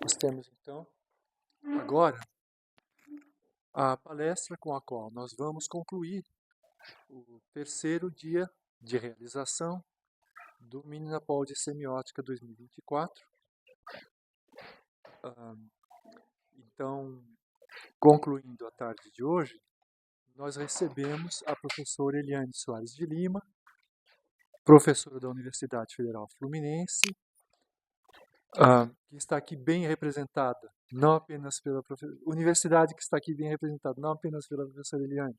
Nós temos, então, agora a palestra com a qual nós vamos concluir o terceiro dia de realização do Mininapol de Semiótica 2024. Então, concluindo a tarde de hoje, nós recebemos a professora Eliane Soares de Lima, professora da Universidade Federal Fluminense, que está aqui bem representada, não apenas pela universidade que está aqui bem representada, não apenas pela professora Eliane,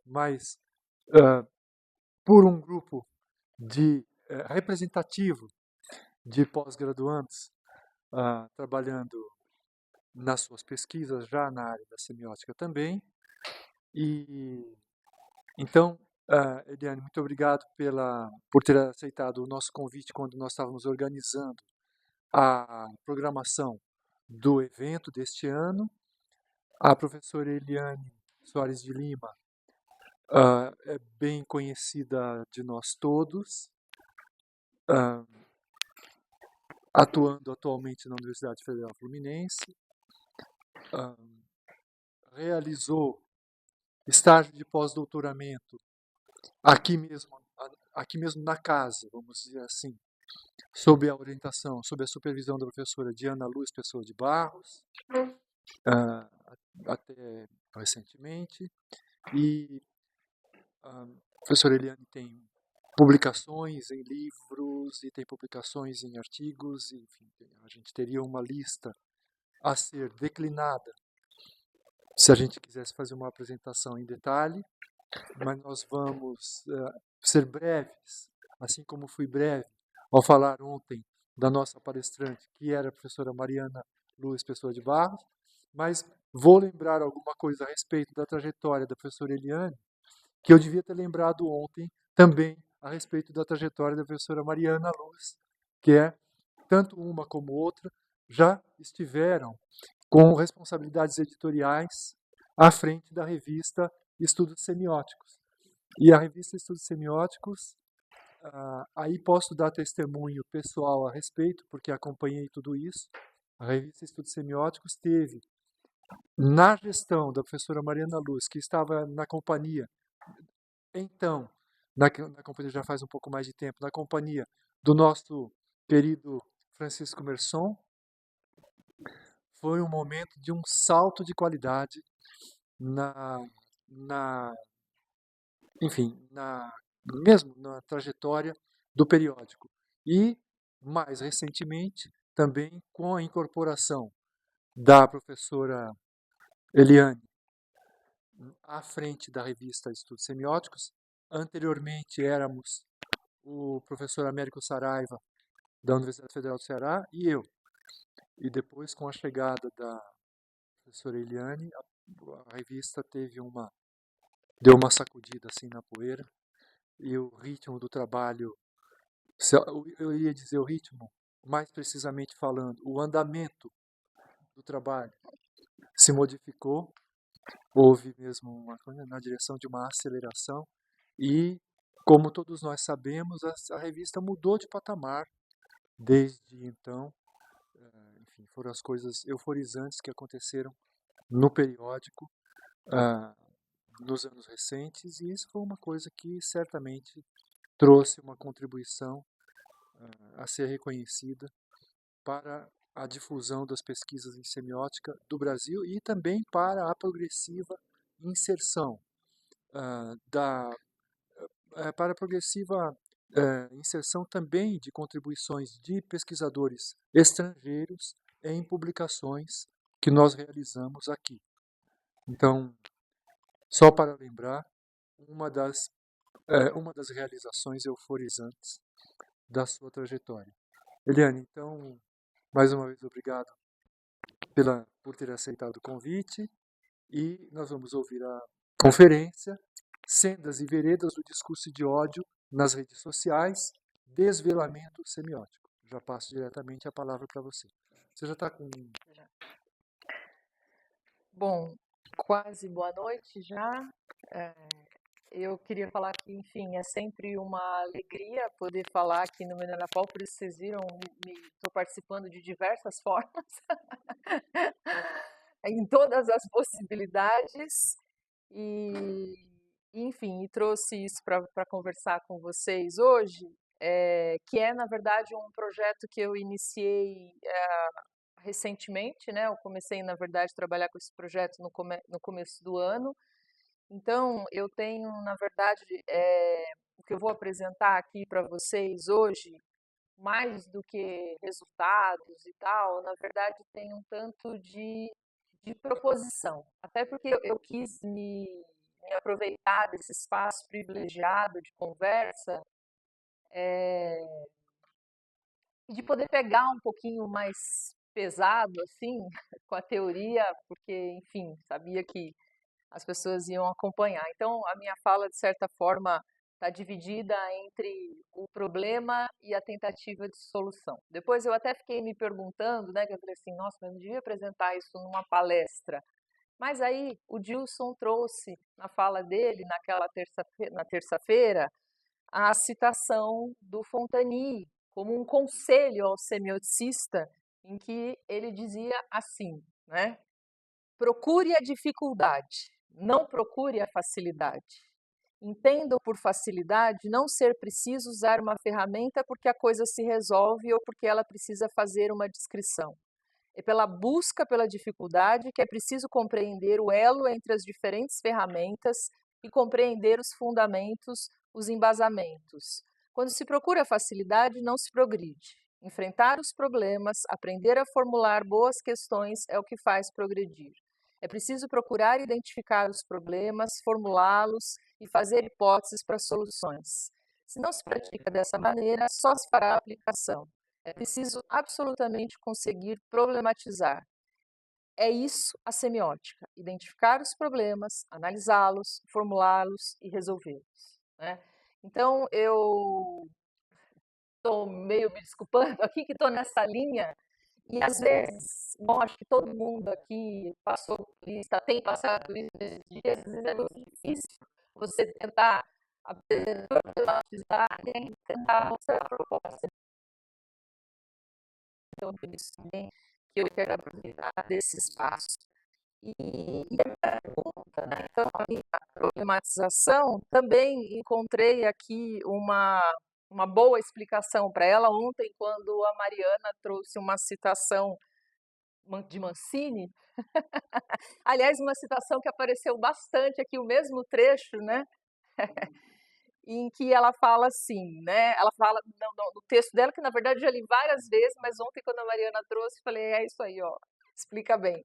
mas por um grupo representativo de pós-graduandos trabalhando nas suas pesquisas já na área da semiótica também. E então, Eliane, muito obrigado por ter aceitado o nosso convite quando nós estávamos organizando a programação do evento deste ano. A professora Eliane Soares de Lima é bem conhecida de nós todos, atuando atualmente na Universidade Federal Fluminense, realizou estágio de pós-doutoramento aqui mesmo na casa, vamos dizer assim, sob a orientação, sob a supervisão da professora Diana Luz Pessoa de Barros, até recentemente. E a professora Eliane tem publicações em livros e tem publicações em artigos, enfim, a gente teria uma lista a ser declinada se a gente quisesse fazer uma apresentação em detalhe, mas nós vamos ser breves, assim como fui breve ao falar ontem da nossa palestrante, que era a professora Mariana Luz Pessoa de Barros, mas vou lembrar alguma coisa a respeito da trajetória da professora Eliane, que eu devia ter lembrado ontem também a respeito da trajetória da professora Mariana Luz, que tanto uma como outra já estiveram com responsabilidades editoriais à frente da revista Estudos Semióticos. E a revista Estudos Semióticos, aí posso dar testemunho pessoal a respeito, porque acompanhei tudo isso. A revista Estudos Semióticos teve, na gestão da professora Mariana Luz, que estava na companhia, então, na companhia já faz um pouco mais de tempo, na companhia do nosso querido Francisco Merson, foi um momento de um salto de qualidade mesmo na trajetória do periódico. E, mais recentemente, também com a incorporação da professora Eliane à frente da revista Estudos Semióticos. Anteriormente éramos o professor Américo Saraiva, da Universidade Federal do Ceará, e eu. E depois, com a chegada da professora Eliane, a revista deu uma sacudida assim na poeira, e o ritmo do trabalho, eu ia dizer o ritmo, mais precisamente falando, o andamento do trabalho se modificou, houve mesmo uma coisa na direção de uma aceleração e, como todos nós sabemos, a revista mudou de patamar desde então. Enfim, foram as coisas euforizantes que aconteceram no periódico nos anos recentes, e isso foi uma coisa que certamente trouxe uma contribuição a ser reconhecida para a difusão das pesquisas em semiótica do Brasil e também para a progressiva inserção para a progressiva inserção também de contribuições de pesquisadores estrangeiros em publicações que nós realizamos aqui. Então, só para lembrar, uma das realizações euforizantes da sua trajetória. Eliane, então, mais uma vez, obrigado por ter aceitado o convite, e nós vamos ouvir a conferência Sendas e Veredas do Discurso de Ódio nas Redes Sociais, Desvelamento Semiótico. Já passo diretamente a palavra para você. Você já está com... Bom, quase boa noite já. Eu queria falar que, enfim, é sempre uma alegria poder falar aqui no Menanapau, por isso vocês viram, estou participando de diversas formas, em todas as possibilidades, e, enfim, e trouxe isso para conversar com vocês hoje, que é, na verdade, um projeto que eu iniciei recentemente, né? Eu comecei, na verdade, a trabalhar com esse projeto no começo do ano. Então, eu tenho, na verdade, o que eu vou apresentar aqui para vocês hoje, mais do que resultados e tal, na verdade, tem um tanto de proposição. Até porque eu quis me aproveitar desse espaço privilegiado de conversa e de poder pegar um pouquinho mais pesado, assim, com a teoria, porque, enfim, sabia que as pessoas iam acompanhar. Então, a minha fala, de certa forma, está dividida entre o problema e a tentativa de solução. Depois eu até fiquei me perguntando, né, que eu falei assim, nossa, mas eu não devia apresentar isso numa palestra. Mas aí o Dilson trouxe na fala dele, na terça-feira, a citação do Fontani como um conselho ao semioticista, em que ele dizia assim, né? Procure a dificuldade, não procure a facilidade. Entenda por facilidade não ser preciso usar uma ferramenta porque a coisa se resolve ou porque ela precisa fazer uma descrição. É pela busca pela dificuldade que é preciso compreender o elo entre as diferentes ferramentas e compreender os fundamentos, os embasamentos. Quando se procura facilidade, não se progride. Enfrentar os problemas, aprender a formular boas questões é o que faz progredir. É preciso procurar identificar os problemas, formulá-los e fazer hipóteses para soluções. Se não se pratica dessa maneira, só se fará a aplicação. É preciso absolutamente conseguir problematizar. É isso a semiótica: identificar os problemas, analisá-los, formulá-los e resolvê-los, né? Então, eu estou meio me desculpando aqui que estou nessa linha e às vezes, bom, acho que todo mundo aqui passou por isso, tem passado por isso nesses dias, às vezes é muito difícil você tentar problematizar e tentar mostrar a proposta. Então, por isso também que eu quero aproveitar desse espaço. E a pergunta, né? Então, a minha problematização, também encontrei aqui uma boa explicação para ela ontem, quando a Mariana trouxe uma citação de Mancini. Aliás, uma citação que apareceu bastante aqui, o mesmo trecho, né? Em que ela fala assim, né? Ela fala no texto dela, que na verdade eu já li várias vezes, mas ontem, quando a Mariana trouxe, falei, é isso aí, ó, explica bem.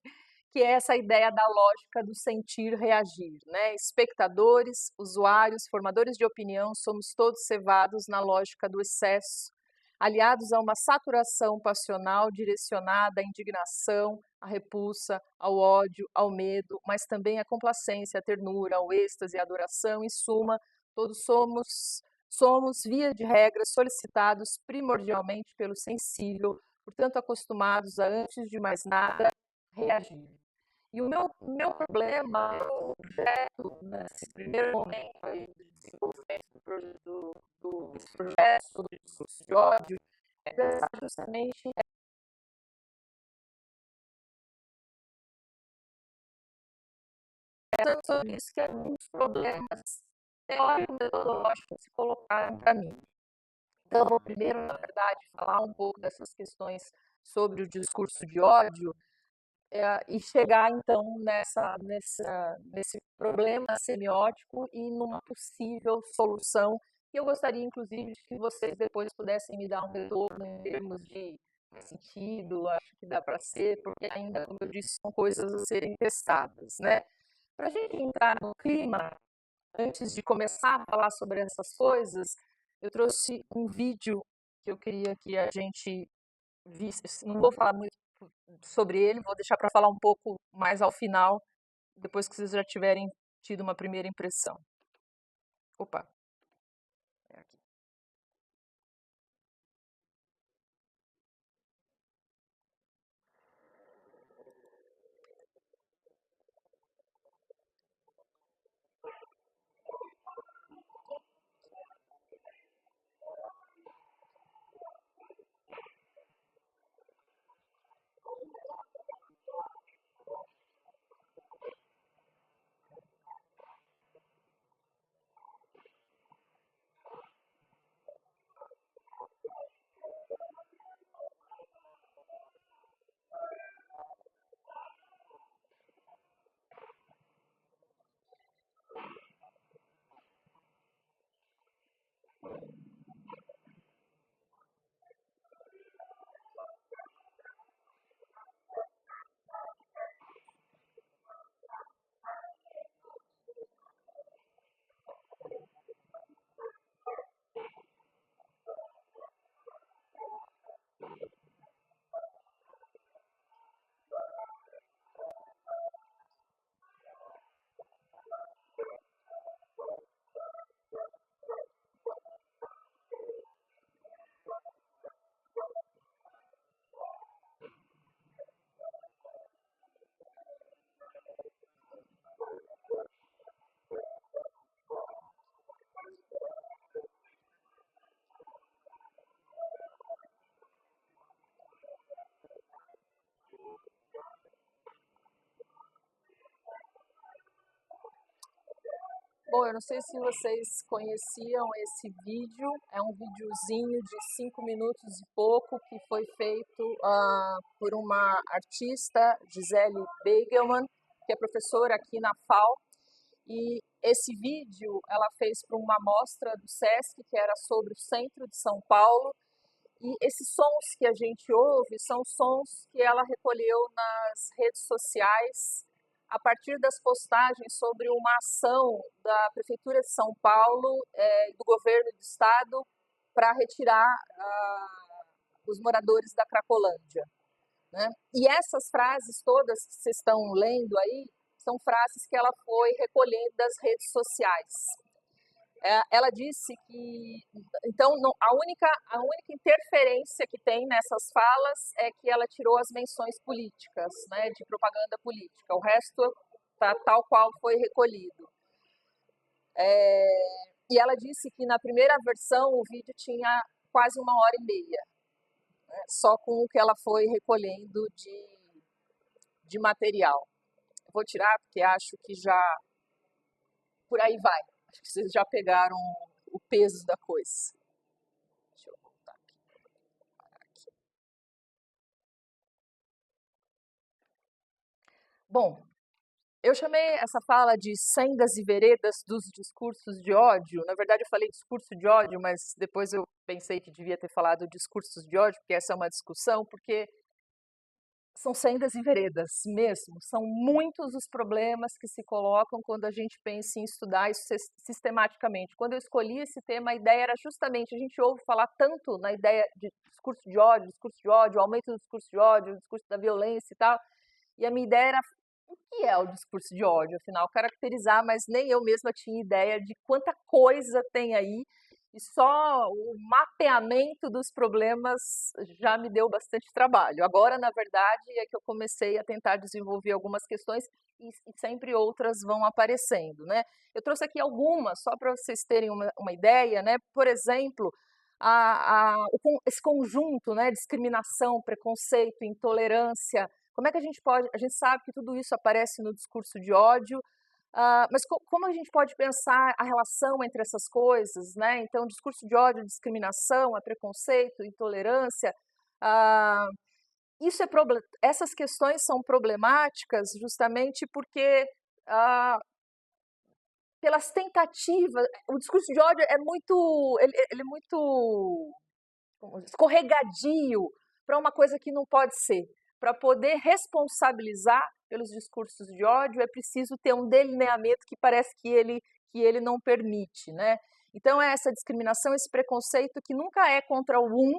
Que é essa ideia da lógica do sentir reagir, né? Espectadores, usuários, formadores de opinião, somos todos cevados na lógica do excesso, aliados a uma saturação passional direcionada à indignação, à repulsa, ao ódio, ao medo, mas também à complacência, à ternura, ao êxtase, à adoração, em suma, todos somos, via de regra, solicitados primordialmente pelo sensível, portanto, acostumados a, antes de mais nada, reagir. E o meu problema, o objeto, nesse primeiro momento aí do desenvolvimento desse projeto sobre discurso de ódio, é pensar justamente sobre isso, que é muitos problemas teórico-metodológicos se colocaram para mim. Então, eu vou primeiro, na verdade, falar um pouco dessas questões sobre o discurso de ódio e chegar, então, nesse problema semiótico e numa possível solução, que eu gostaria, inclusive, de que vocês depois pudessem me dar um retorno em termos de sentido, acho que dá para ser, porque ainda, como eu disse, são coisas a serem testadas, né? Para a gente entrar no clima, antes de começar a falar sobre essas coisas, eu trouxe um vídeo que eu queria que a gente visse. Não vou falar muito sobre ele, vou deixar para falar um pouco mais ao final, depois que vocês já tiverem tido uma primeira impressão. Opa, é aqui. Bom, eu não sei se vocês conheciam esse vídeo, é um videozinho de 5 minutos e pouco que foi feito por uma artista, Gisele Beigelman, que é professora aqui na FAO, e esse vídeo ela fez para uma mostra do SESC, que era sobre o centro de São Paulo, e esses sons que a gente ouve são sons que ela recolheu nas redes sociais, a partir das postagens sobre uma ação da Prefeitura de São Paulo e do governo do estado para retirar os moradores da Cracolândia, né? E essas frases todas que vocês estão lendo aí são frases que ela foi recolhendo das redes sociais. Ela disse que, então, a única interferência que tem nessas falas é que ela tirou as menções políticas, né, de propaganda política. O resto tá tal qual foi recolhido. E ela disse que na primeira versão o vídeo tinha quase 1h30, né, só com o que ela foi recolhendo de material. Vou tirar porque acho que já por aí vai. Acho que vocês já pegaram o peso da coisa. Deixa eu voltar aqui. Bom, eu chamei essa fala de sendas e veredas dos discursos de ódio. Na verdade, eu falei discurso de ódio, mas depois eu pensei que devia ter falado discursos de ódio, porque essa é uma discussão, porque são sendas e veredas mesmo. São muitos os problemas que se colocam quando a gente pensa em estudar isso sistematicamente. Quando eu escolhi esse tema, a ideia era justamente, a gente ouve falar tanto na ideia de discurso de ódio, aumento do discurso de ódio, o discurso da violência e tal, e a minha ideia era o que é o discurso de ódio, afinal, caracterizar, mas nem eu mesma tinha ideia de quanta coisa tem aí, e só o mapeamento dos problemas já me deu bastante trabalho. Agora, na verdade, é que eu comecei a tentar desenvolver algumas questões e sempre outras vão aparecendo, né? Eu trouxe aqui algumas, só para vocês terem uma ideia, né? Por exemplo, esse conjunto, né? Discriminação, preconceito, intolerância. Como é que a gente pode... A gente sabe que tudo isso aparece no discurso de ódio, mas como a gente pode pensar a relação entre essas coisas, né? Então, discurso de ódio, discriminação, preconceito, intolerância, essas questões são problemáticas justamente porque pelas tentativas, o discurso de ódio é muito, ele é muito escorregadio para uma coisa que não pode ser. Para poder responsabilizar pelos discursos de ódio, é preciso ter um delineamento que parece que ele não permite, né? Então, é essa discriminação, esse preconceito que nunca é contra o um,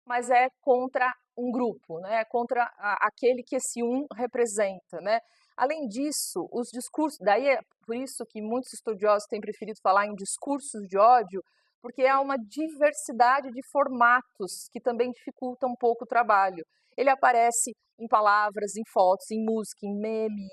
mas é contra um grupo, né? Contra aquele que esse um representa, né? Além disso, os discursos... Daí é por isso que muitos estudiosos têm preferido falar em discursos de ódio, porque há uma diversidade de formatos que também dificulta um pouco o trabalho. Ele aparece em palavras, em fotos, em música, em meme,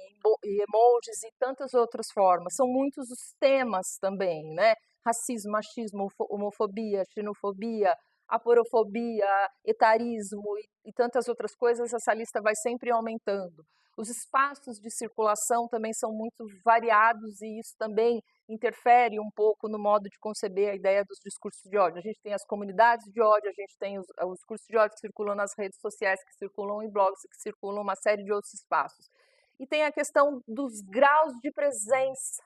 em emojis e tantas outras formas. São muitos os temas também, né? Racismo, machismo, homofobia, xenofobia, aporofobia, etarismo e tantas outras coisas, essa lista vai sempre aumentando. Os espaços de circulação também são muito variados e isso também interfere um pouco no modo de conceber a ideia dos discursos de ódio. A gente tem as comunidades de ódio, a gente tem os discursos de ódio que circulam nas redes sociais, que circulam em blogs, que circulam uma série de outros espaços. E tem a questão dos graus de presença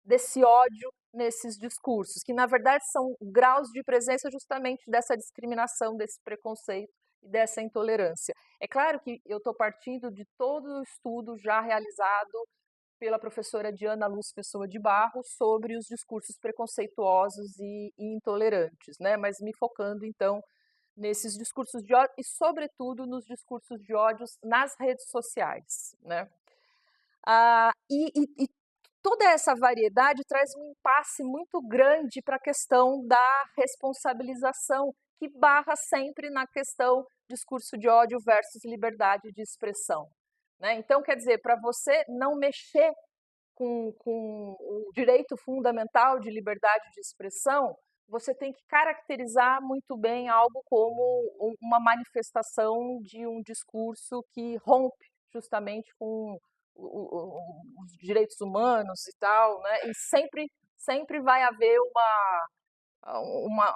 desse ódio nesses discursos, que na verdade são graus de presença justamente dessa discriminação, desse preconceito e dessa intolerância. É claro que eu estou partindo de todo o estudo já realizado pela professora Diana Luz Pessoa de Barros sobre os discursos preconceituosos e intolerantes, né? Mas me focando então nesses discursos de ódio e sobretudo nos discursos de ódio nas redes sociais, né? E toda essa variedade traz um impasse muito grande para a questão da responsabilização, que barra sempre na questão discurso de ódio versus liberdade de expressão, né? Então, quer dizer, para você não mexer com o direito fundamental de liberdade de expressão, você tem que caracterizar muito bem algo como uma manifestação de um discurso que rompe justamente com os direitos humanos e tal, né? E sempre vai haver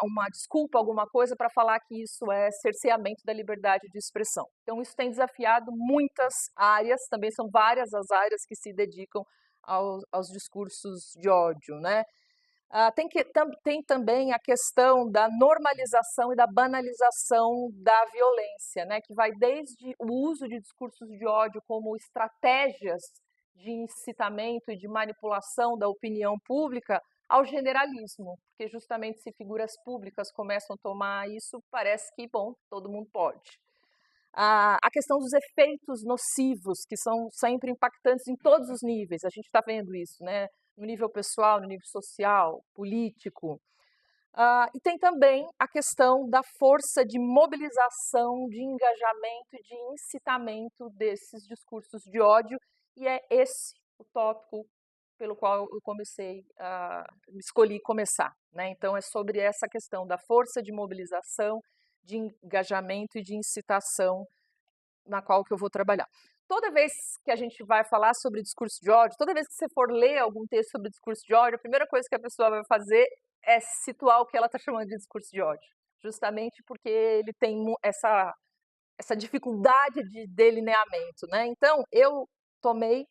uma desculpa, alguma coisa para falar que isso é cerceamento da liberdade de expressão. Então, isso tem desafiado muitas áreas, também são várias as áreas que se dedicam aos discursos de ódio, né? Tem também a questão da normalização e da banalização da violência, né? Que vai desde o uso de discursos de ódio como estratégias de incitamento e de manipulação da opinião pública ao generalismo, porque justamente se figuras públicas começam a tomar isso, parece que, bom, todo mundo pode. A questão dos efeitos nocivos, que são sempre impactantes em todos os níveis, a gente está vendo isso, né? No nível pessoal, no nível social, político. E tem também a questão da força de mobilização, de engajamento e de incitamento desses discursos de ódio, e é esse o tópico pelo qual eu escolhi começar, né? Então, é sobre essa questão da força de mobilização, de engajamento e de incitação na qual que eu vou trabalhar. Toda vez que a gente vai falar sobre discurso de ódio, toda vez que você for ler algum texto sobre discurso de ódio, a primeira coisa que a pessoa vai fazer é situar o que ela está chamando de discurso de ódio, justamente porque ele tem essa dificuldade de delineamento, né? Então, eu tomei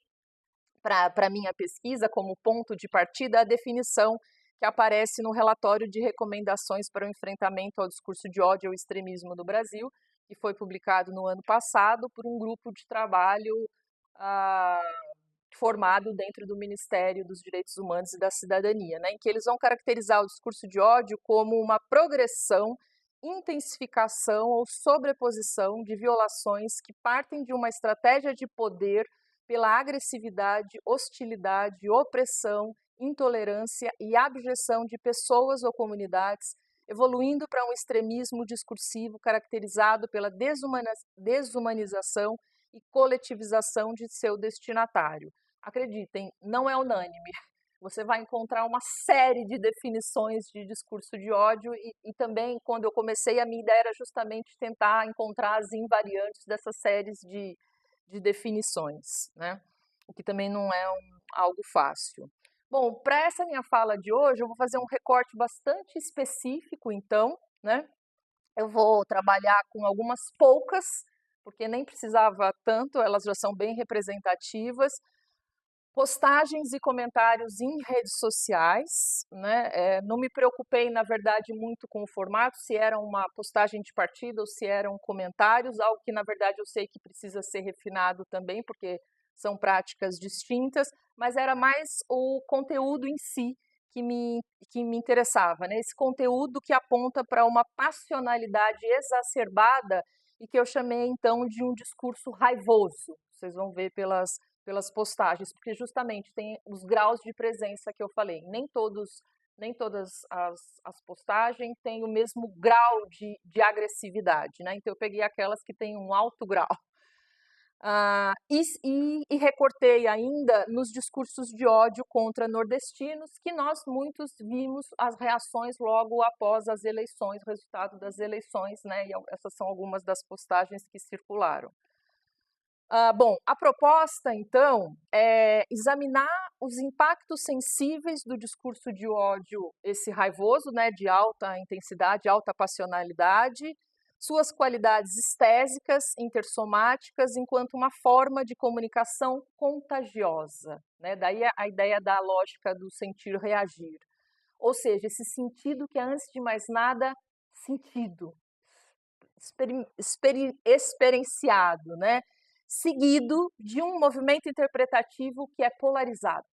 para a minha pesquisa como ponto de partida a definição que aparece no relatório de recomendações para o enfrentamento ao discurso de ódio e ao extremismo no Brasil, que foi publicado no ano passado por um grupo de trabalho formado dentro do Ministério dos Direitos Humanos e da Cidadania, né, em que eles vão caracterizar o discurso de ódio como uma progressão, intensificação ou sobreposição de violações que partem de uma estratégia de poder pela agressividade, hostilidade, opressão, intolerância e abjeção de pessoas ou comunidades, evoluindo para um extremismo discursivo caracterizado pela desumanização e coletivização de seu destinatário. Acreditem, não é unânime. Você vai encontrar uma série de definições de discurso de ódio e também, quando eu comecei, a minha ideia era justamente tentar encontrar as invariantes dessas séries de definições, né? O que também não é algo fácil. Bom, para essa minha fala de hoje, eu vou fazer um recorte bastante específico, então, né? Eu vou trabalhar com algumas poucas, porque nem precisava tanto, elas já são bem representativas. Postagens e comentários em redes sociais, né? Não me preocupei, na verdade, muito com o formato, se era uma postagem de partida ou se eram comentários, algo que, na verdade, eu sei que precisa ser refinado também, porque são práticas distintas, mas era mais o conteúdo em si que me interessava, né? Esse conteúdo que aponta para uma passionalidade exacerbada e que eu chamei, então, de um discurso raivoso. Vocês vão ver pelas postagens, porque justamente tem os graus de presença que eu falei. Nem todas as postagens têm o mesmo grau de agressividade, né? Então eu peguei aquelas que têm um alto grau. E recortei ainda nos discursos de ódio contra nordestinos, que nós muitos vimos as reações logo após as eleições, o resultado das eleições, né? E essas são algumas das postagens que circularam. Bom, a proposta, então, é examinar os impactos sensíveis do discurso de ódio, esse raivoso, né, de alta intensidade, alta passionalidade, suas qualidades estésicas, intersomáticas, enquanto uma forma de comunicação contagiosa, né? Daí a ideia da lógica do sentir-reagir. Ou seja, esse sentido que é, antes de mais nada, sentido, experienciado, né? Seguido de um movimento interpretativo que é polarizado.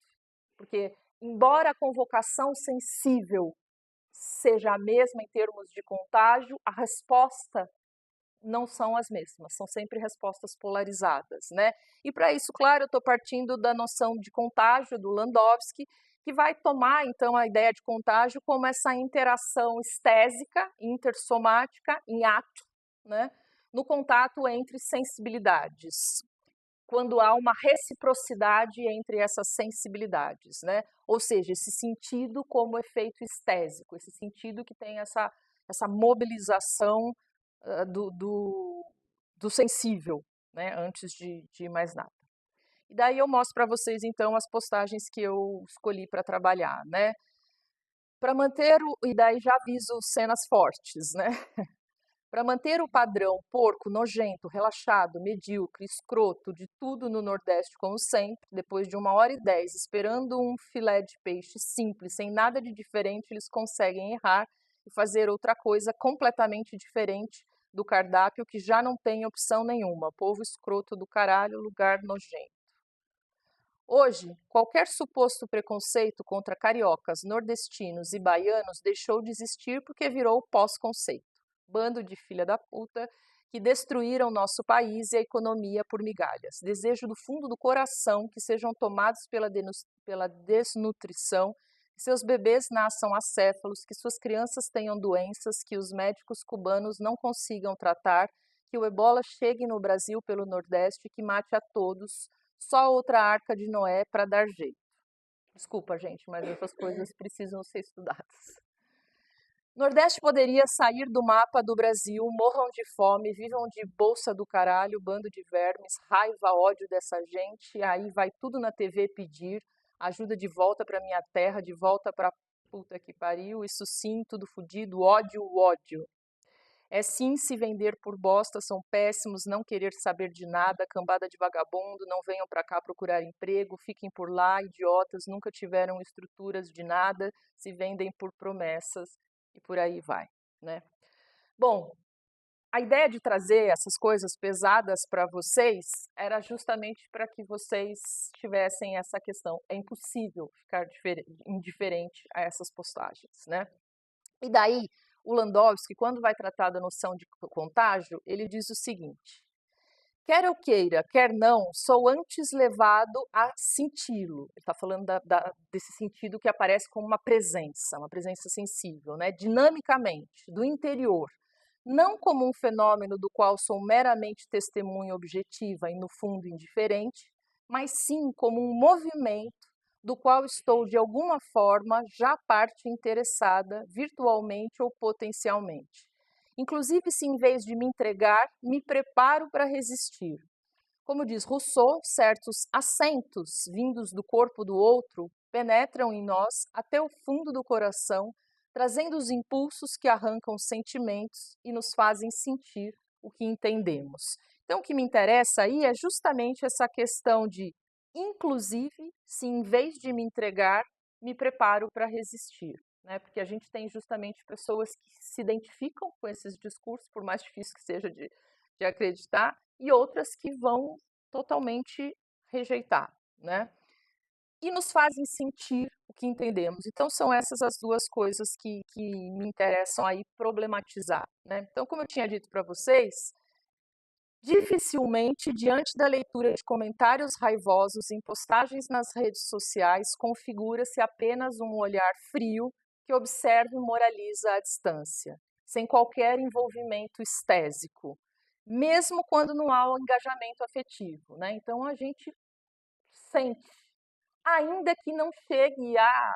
Porque, embora a convocação sensível seja a mesma em termos de contágio, a resposta não são as mesmas, são sempre respostas polarizadas, né? E para isso, claro, eu estou partindo da noção de contágio do Landowski, que vai tomar, então, a ideia de contágio como essa interação estésica, intersomática, em ato, né? No contato entre sensibilidades, quando há uma reciprocidade entre essas sensibilidades, né? Ou seja, esse sentido como efeito estésico, esse sentido que tem essa mobilização do sensível, né? Antes de mais nada. E daí eu mostro para vocês, então, as postagens que eu escolhi para trabalhar, né? Para manter e daí já aviso cenas fortes, né? Para manter o padrão porco, nojento, relaxado, medíocre, escroto, de tudo no Nordeste como sempre, depois de 1h10 esperando um filé de peixe simples, sem nada de diferente, eles conseguem errar e fazer outra coisa completamente diferente do cardápio que já não tem opção nenhuma. Povo escroto do caralho, lugar nojento. Hoje, qualquer suposto preconceito contra cariocas, nordestinos e baianos deixou de existir porque virou pós-conceito. Bando de filha da puta que destruíram nosso país e a economia por migalhas. Desejo do fundo do coração que sejam tomados pela desnutrição, que seus bebês nasçam acéfalos, que suas crianças tenham doenças que os médicos cubanos não consigam tratar, que o ebola chegue no Brasil pelo Nordeste e que mate a todos. Só outra arca de Noé para dar jeito. Desculpa, gente, mas essas coisas precisam ser estudadas. Nordeste poderia sair do mapa do Brasil, morram de fome, vivam de bolsa do caralho, bando de vermes, raiva, ódio dessa gente, aí vai tudo na TV pedir ajuda de volta para minha terra, de volta para puta que pariu, isso sim, tudo fudido, ódio, ódio. É sim se vender por bosta, são péssimos, não querer saber de nada, cambada de vagabundo, não venham para cá procurar emprego, fiquem por lá, idiotas, nunca tiveram estruturas de nada, se vendem por promessas e por aí vai, né? Bom, a ideia de trazer essas coisas pesadas para vocês era justamente para que vocês tivessem essa questão. É impossível ficar indiferente a essas postagens, né? E daí, o Landowski, quando vai tratar da noção de contágio, ele diz o seguinte: quer eu queira, quer não, sou antes levado a senti-lo. Ele está falando desse sentido que aparece como uma presença sensível, né? Dinamicamente, do interior. Não como um fenômeno do qual sou meramente testemunha objetiva e, no fundo, indiferente, mas sim como um movimento do qual estou, de alguma forma, já parte interessada, virtualmente ou potencialmente. Inclusive, se em vez de me entregar, me preparo para resistir. Como diz Rousseau, certos acentos vindos do corpo do outro penetram em nós até o fundo do coração, trazendo os impulsos que arrancam os sentimentos e nos fazem sentir o que entendemos. Então, o que me interessa aí é justamente essa questão de, inclusive, se em vez de me entregar, me preparo para resistir. Né? Porque a gente tem justamente pessoas que se identificam com esses discursos, por mais difícil que seja de acreditar, e outras que vão totalmente rejeitar, né? E nos fazem sentir o que entendemos. Então, são essas as duas coisas que me interessam aí problematizar, né? Então, como eu tinha dito para vocês, dificilmente, diante da leitura de comentários raivosos em postagens nas redes sociais, configura-se apenas um olhar frio que observa e moraliza à distância, sem qualquer envolvimento estésico, mesmo quando não há o engajamento afetivo, né? Então, a gente sente, ainda que não chegue a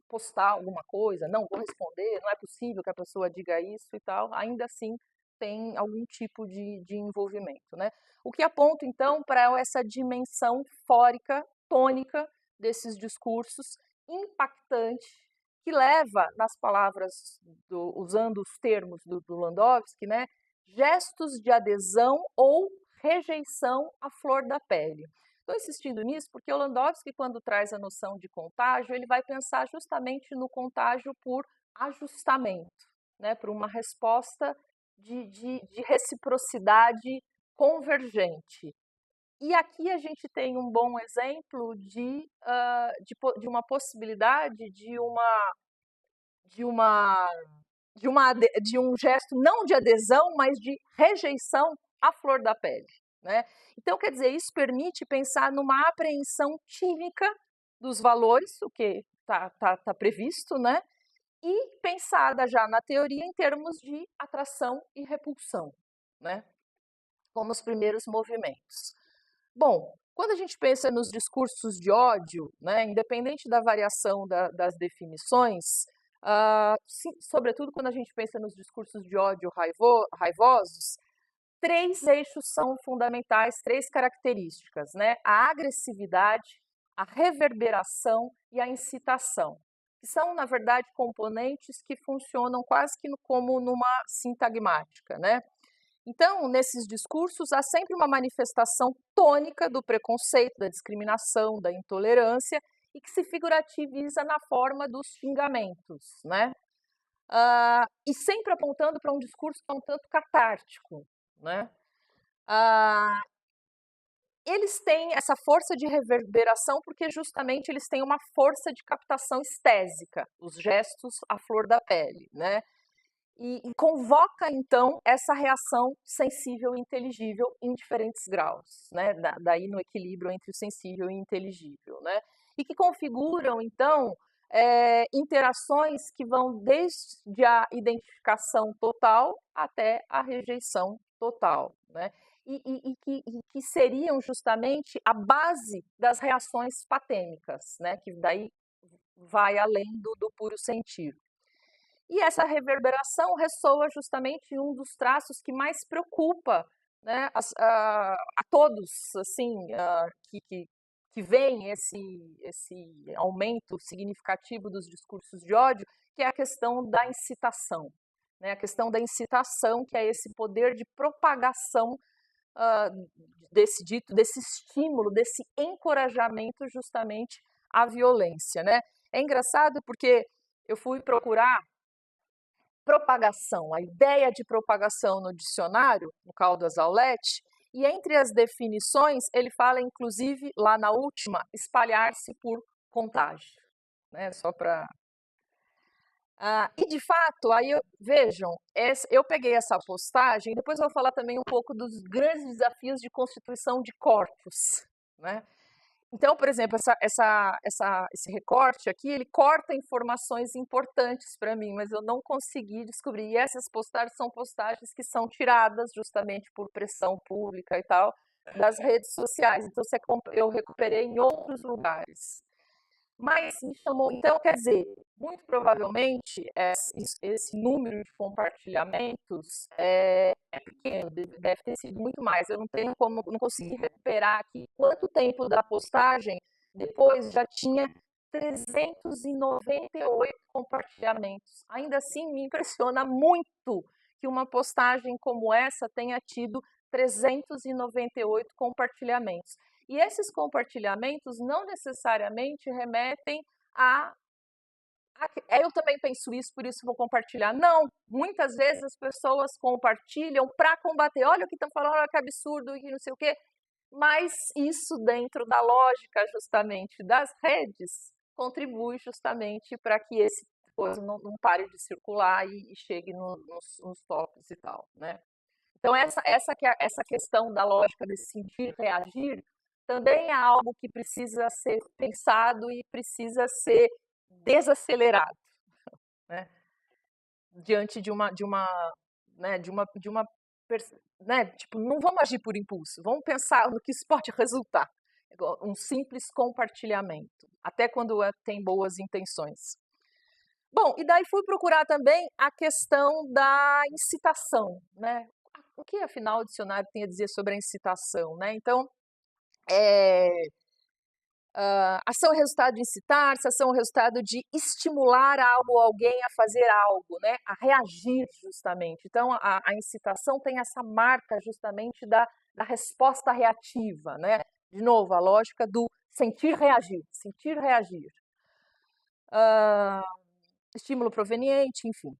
postar alguma coisa, não vou responder, não é possível que a pessoa diga isso e tal, ainda assim tem algum tipo de envolvimento, né? O que aponta, então, para essa dimensão fórica, tônica desses discursos, impactante, que leva, nas palavras, usando os termos do Landowski, né, gestos de adesão ou rejeição à flor da pele. Estou insistindo nisso porque o Landowski, quando traz a noção de contágio, ele vai pensar justamente no contágio por ajustamento, né, por uma resposta de reciprocidade convergente. E aqui a gente tem um bom exemplo de uma possibilidade de um gesto não de adesão, mas de rejeição à flor da pele, né? Então, quer dizer, isso permite pensar numa apreensão química dos valores, o que tá previsto, né? E pensada já na teoria em termos de atração e repulsão, né? Como os primeiros movimentos. Bom, quando a gente pensa nos discursos de ódio, né, independente da variação das definições, sobretudo quando a gente pensa nos discursos de ódio raivosos, 3 eixos são fundamentais, 3 características, né? A agressividade, a reverberação e a incitação, que são, na verdade, componentes que funcionam quase que como numa sintagmática, né? Então, nesses discursos, há sempre uma manifestação tônica do preconceito, da discriminação, da intolerância, e que se figurativiza na forma dos xingamentos, né? E sempre apontando para um discurso um tanto catártico, né? Eles têm essa força de reverberação porque justamente eles têm uma força de captação estésica, os gestos à flor da pele, né? E convoca, então, essa reação sensível e inteligível em diferentes graus, né? Daí no equilíbrio entre o sensível e o inteligível, né? E que configuram, então, interações que vão desde a identificação total até a rejeição total, né? E que seriam justamente a base das reações patêmicas, né? Que daí vai além do puro sentir. E essa reverberação ressoa justamente em um dos traços que mais preocupa, né, a todos, assim, que veem esse aumento significativo dos discursos de ódio, que é a questão da incitação, né, a questão da incitação, que é esse poder de propagação desse dito, desse estímulo, desse encorajamento justamente à violência, né? É engraçado porque eu fui procurar propagação, a ideia de propagação no dicionário, no Caldas Aulete, e entre as definições, ele fala, inclusive, lá na última, espalhar-se por contágio, né? Só para... e, de fato, vejam, eu peguei essa postagem, depois eu vou falar também um pouco dos grandes desafios de constituição de corpos, né? Então, por exemplo, esse recorte aqui, ele corta informações importantes para mim, mas eu não consegui descobrir. E essas postagens são postagens que são tiradas justamente por pressão pública e tal, das redes sociais. Então, eu recuperei em outros lugares. Mas me chamou, então, quer dizer, muito provavelmente esse número de compartilhamentos é pequeno, deve ter sido muito mais. Eu não consegui recuperar aqui quanto tempo da postagem depois já tinha 398 compartilhamentos. Ainda assim, me impressiona muito que uma postagem como essa tenha tido 398 compartilhamentos. E esses compartilhamentos não necessariamente remetem eu também penso isso, por isso vou compartilhar. Não, muitas vezes as pessoas compartilham para combater. Olha o que estão falando, olha que absurdo, e não sei o quê. Mas isso dentro da lógica justamente das redes contribui justamente para que esse coisa não pare de circular e chegue nos tops e tal, né? Então essa questão da lógica desse sentir reagir também é algo que precisa ser pensado e precisa ser desacelerado, né? Diante tipo, não vamos agir por impulso, vamos pensar no que isso pode resultar. Um simples compartilhamento, até quando tem boas intenções. Bom, e daí fui procurar também a questão da incitação, né? O que, afinal, o dicionário tem a dizer sobre a incitação, né? Então, ação é resultado de incitar-se, ação é resultado de estimular algo ou alguém a fazer algo, né? A reagir, justamente. Então, a incitação tem essa marca, justamente, da resposta reativa, né? De novo, a lógica do sentir, reagir, sentir, reagir. Estímulo proveniente, enfim.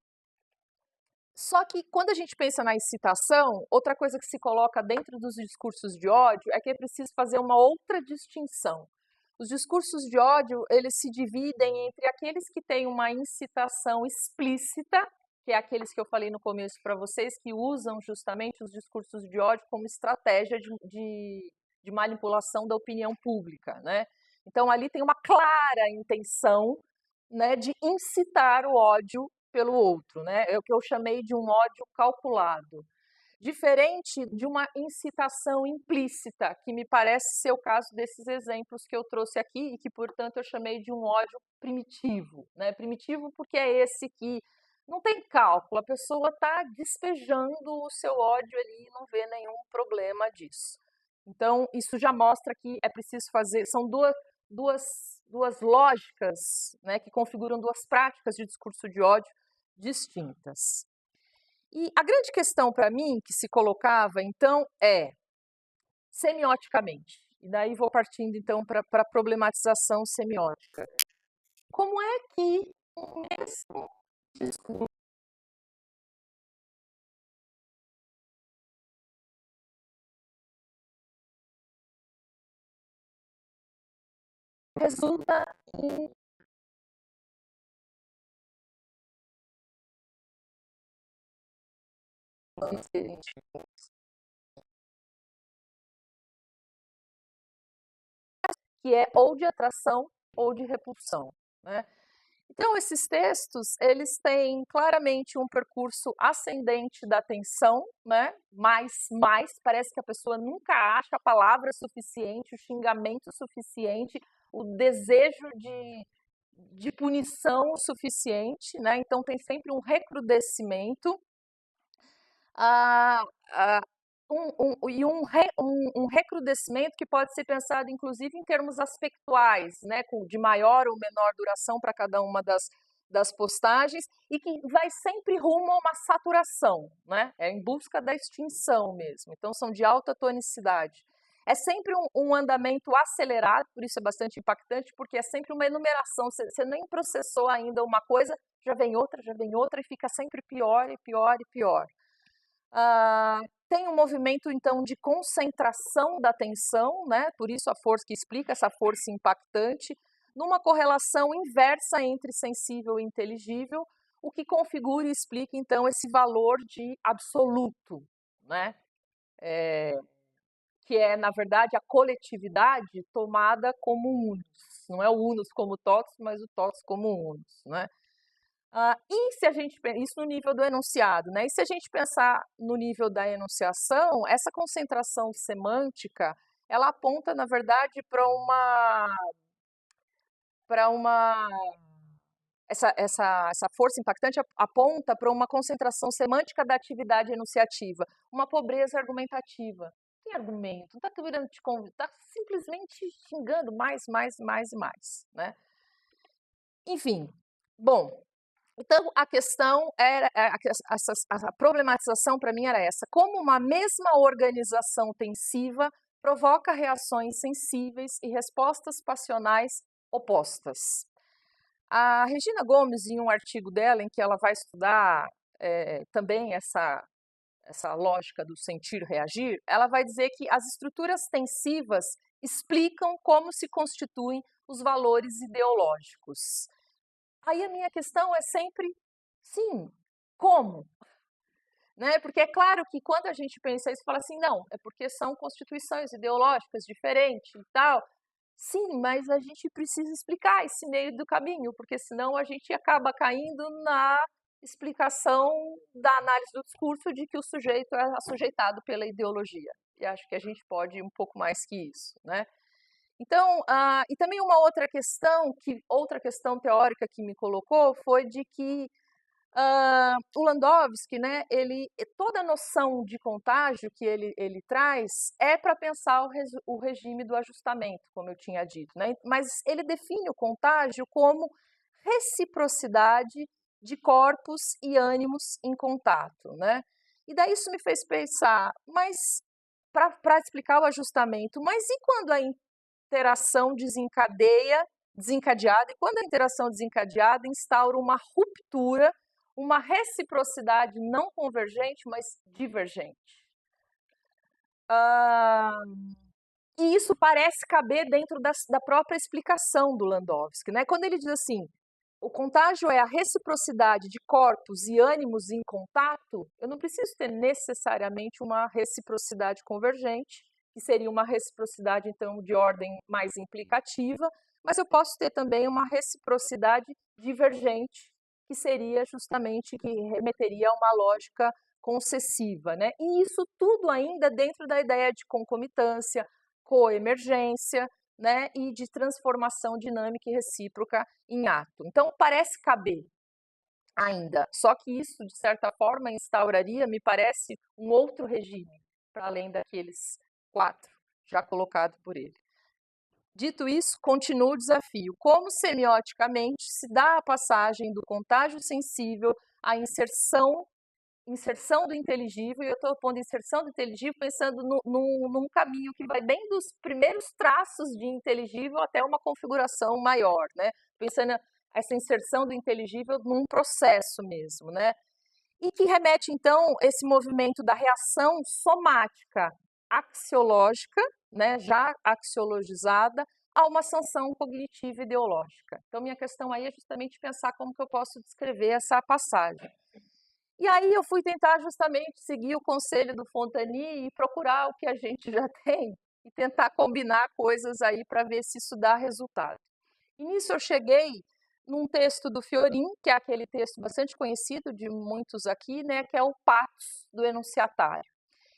Só que quando a gente pensa na incitação, outra coisa que se coloca dentro dos discursos de ódio é que é preciso fazer uma outra distinção. Os discursos de ódio, eles se dividem entre aqueles que têm uma incitação explícita, que é aqueles que eu falei no começo para vocês, que usam justamente os discursos de ódio como estratégia de manipulação da opinião pública, né? Então, ali tem uma clara intenção, né, de incitar o ódio pelo outro, né? É o que eu chamei de um ódio calculado. Diferente de uma incitação implícita, que me parece ser o caso desses exemplos que eu trouxe aqui e que, portanto, eu chamei de um ódio primitivo, né? Primitivo porque é esse que não tem cálculo, a pessoa está despejando o seu ódio ali e não vê nenhum problema disso. Então, isso já mostra que é preciso fazer, são duas lógicas, né, que configuram duas práticas de discurso de ódio distintas. E a grande questão para mim que se colocava, então, é semioticamente. E daí vou partindo, então, para a problematização semiótica. Como é que o mesmo discurso resulta em que é ou de atração ou de repulsão, né? Então, esses textos, eles têm claramente um percurso ascendente da tensão, né? Mais, parece que a pessoa nunca acha a palavra suficiente, o xingamento suficiente, o desejo de punição suficiente, né? Então, tem sempre um recrudescimento. Um recrudescimento que pode ser pensado, inclusive, em termos aspectuais, né, de maior ou menor duração para cada uma das postagens, e que vai sempre rumo a uma saturação, né, é em busca da extinção mesmo. Então, são de alta tonicidade. É sempre um andamento acelerado, por isso é bastante impactante, porque é sempre uma enumeração. Você nem processou ainda uma coisa, já vem outra, e fica sempre pior e pior e pior. Tem um movimento, então, de concentração da atenção, né? Por isso a força que explica essa força impactante, numa correlação inversa entre sensível e inteligível, o que configura e explica, então, esse valor de absoluto, né? Que é, na verdade, a coletividade tomada como unus. Não é o unus como todos, mas o todos como unus, né? E se a gente, isso no nível do enunciado, né? E se a gente pensar no nível da enunciação, essa concentração semântica, ela aponta, na verdade, essa força impactante aponta para uma concentração semântica da atividade enunciativa, uma pobreza argumentativa. Tem argumento, não está querendo te convidar, está simplesmente xingando mais, né? Enfim, bom, então, a questão era, a problematização para mim era essa: como uma mesma organização tensiva provoca reações sensíveis e respostas passionais opostas. A Regina Gomes, em um artigo dela, em que ela vai estudar também essa lógica do sentir-reagir, ela vai dizer que as estruturas tensivas explicam como se constituem os valores ideológicos. Aí a minha questão é sempre, sim, como? Né? Porque é claro que quando a gente pensa isso, fala assim, não, é porque são constituições ideológicas diferentes e tal. Sim, mas a gente precisa explicar esse meio do caminho, porque senão a gente acaba caindo na explicação da análise do discurso de que o sujeito é assujeitado pela ideologia. E acho que a gente pode ir um pouco mais que isso, né? Então, e também uma outra questão teórica que me colocou foi de que o Landowski, né, toda a noção de contágio que ele traz é para pensar o regime do ajustamento, como eu tinha dito, né? Mas ele define o contágio como reciprocidade de corpos e ânimos em contato, né? E daí isso me fez pensar, mas para explicar o ajustamento, mas e quando a interação desencadeada, e quando a interação desencadeada instaura uma ruptura, uma reciprocidade não convergente, mas divergente. E isso parece caber dentro da própria explicação do Landowski, né? Quando ele diz assim, o contágio é a reciprocidade de corpos e ânimos em contato, eu não preciso ter necessariamente uma reciprocidade convergente, que seria uma reciprocidade, então, de ordem mais implicativa, mas eu posso ter também uma reciprocidade divergente, que seria justamente, que remeteria a uma lógica concessiva, né? E isso tudo ainda dentro da ideia de concomitância, coemergência, né, e de transformação dinâmica e recíproca em ato. Então, parece caber ainda, só que isso, de certa forma, instauraria, me parece, um outro regime, para além daqueles 4 já colocados por ele. Dito isso, continua o desafio. Como semioticamente se dá a passagem do contágio sensível à inserção do inteligível, e eu estou pondo inserção do inteligível pensando num caminho que vai bem dos primeiros traços de inteligível até uma configuração maior, né? Pensando essa inserção do inteligível num processo mesmo, né? E que remete, então, esse movimento da reação somática axiológica, né, já axiologizada, a uma sanção cognitiva ideológica. Então, minha questão aí é justamente pensar como que eu posso descrever essa passagem. E aí eu fui tentar justamente seguir o conselho do Fontani e procurar o que a gente já tem e tentar combinar coisas aí para ver se isso dá resultado. E nisso eu cheguei num texto do Fiorin, que é aquele texto bastante conhecido de muitos aqui, né, que é o Patos do Enunciatário.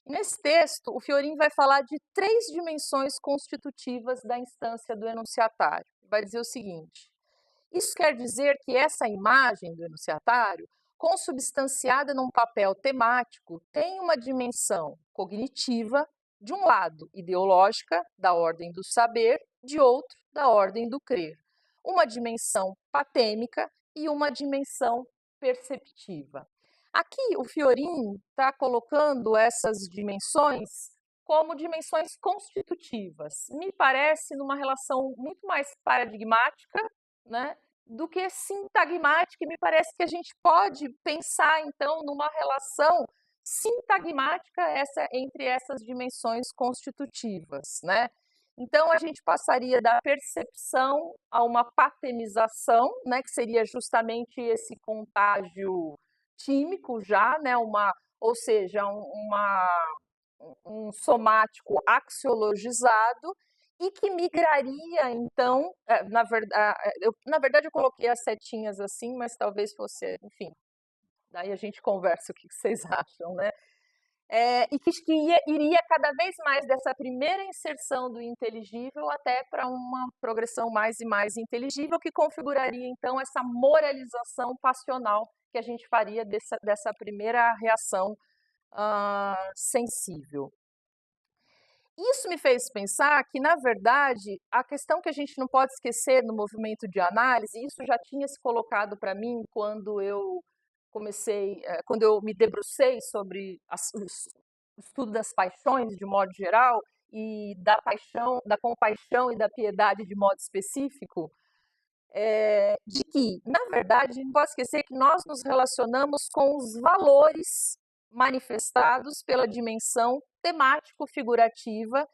E nesse texto, o Fiorin vai falar de 3 dimensões constitutivas da instância do enunciatário. Vai dizer o seguinte: isso quer dizer que essa imagem do enunciatário, consubstanciada num papel temático, tem uma dimensão cognitiva, de um lado ideológica, da ordem do saber, de outro, da ordem do crer. Uma dimensão patêmica e uma dimensão perceptiva. Aqui o Fiorin está colocando essas dimensões como dimensões constitutivas. Me parece numa relação muito mais paradigmática, né, do que sintagmática, e me parece que a gente pode pensar, então, numa relação sintagmática entre essas dimensões constitutivas, né? Então, a gente passaria da percepção a uma patemização, né, que seria justamente esse contágio tímico já, né, ou seja, um somático axiologizado, e que migraria, então, na verdade eu coloquei as setinhas assim, mas talvez fosse, enfim, daí a gente conversa o que vocês acham, né? E que iria cada vez mais dessa primeira inserção do inteligível até para uma progressão mais e mais inteligível, que configuraria, então, essa moralização passional que a gente faria dessa primeira reação sensível. Isso me fez pensar que, na verdade, a questão que a gente não pode esquecer no movimento de análise, isso já tinha se colocado para mim quando eu quando eu me debrucei sobre o estudo das paixões de modo geral e da paixão, da compaixão e da piedade de modo específico, de que, na verdade, não pode esquecer que nós nos relacionamos com os valores manifestados pela dimensão temático-figurativa,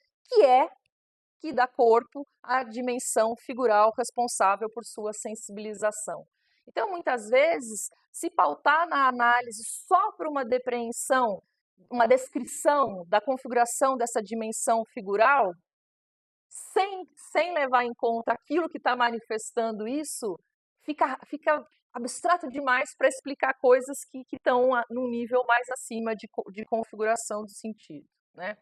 que dá corpo à dimensão figural responsável por sua sensibilização. Então, muitas vezes, se pautar na análise só por uma depreensão, uma descrição da configuração dessa dimensão figural, sem levar em conta aquilo que está manifestando isso, fica abstrato demais para explicar coisas que estão num nível mais acima de configuração do sentido, né?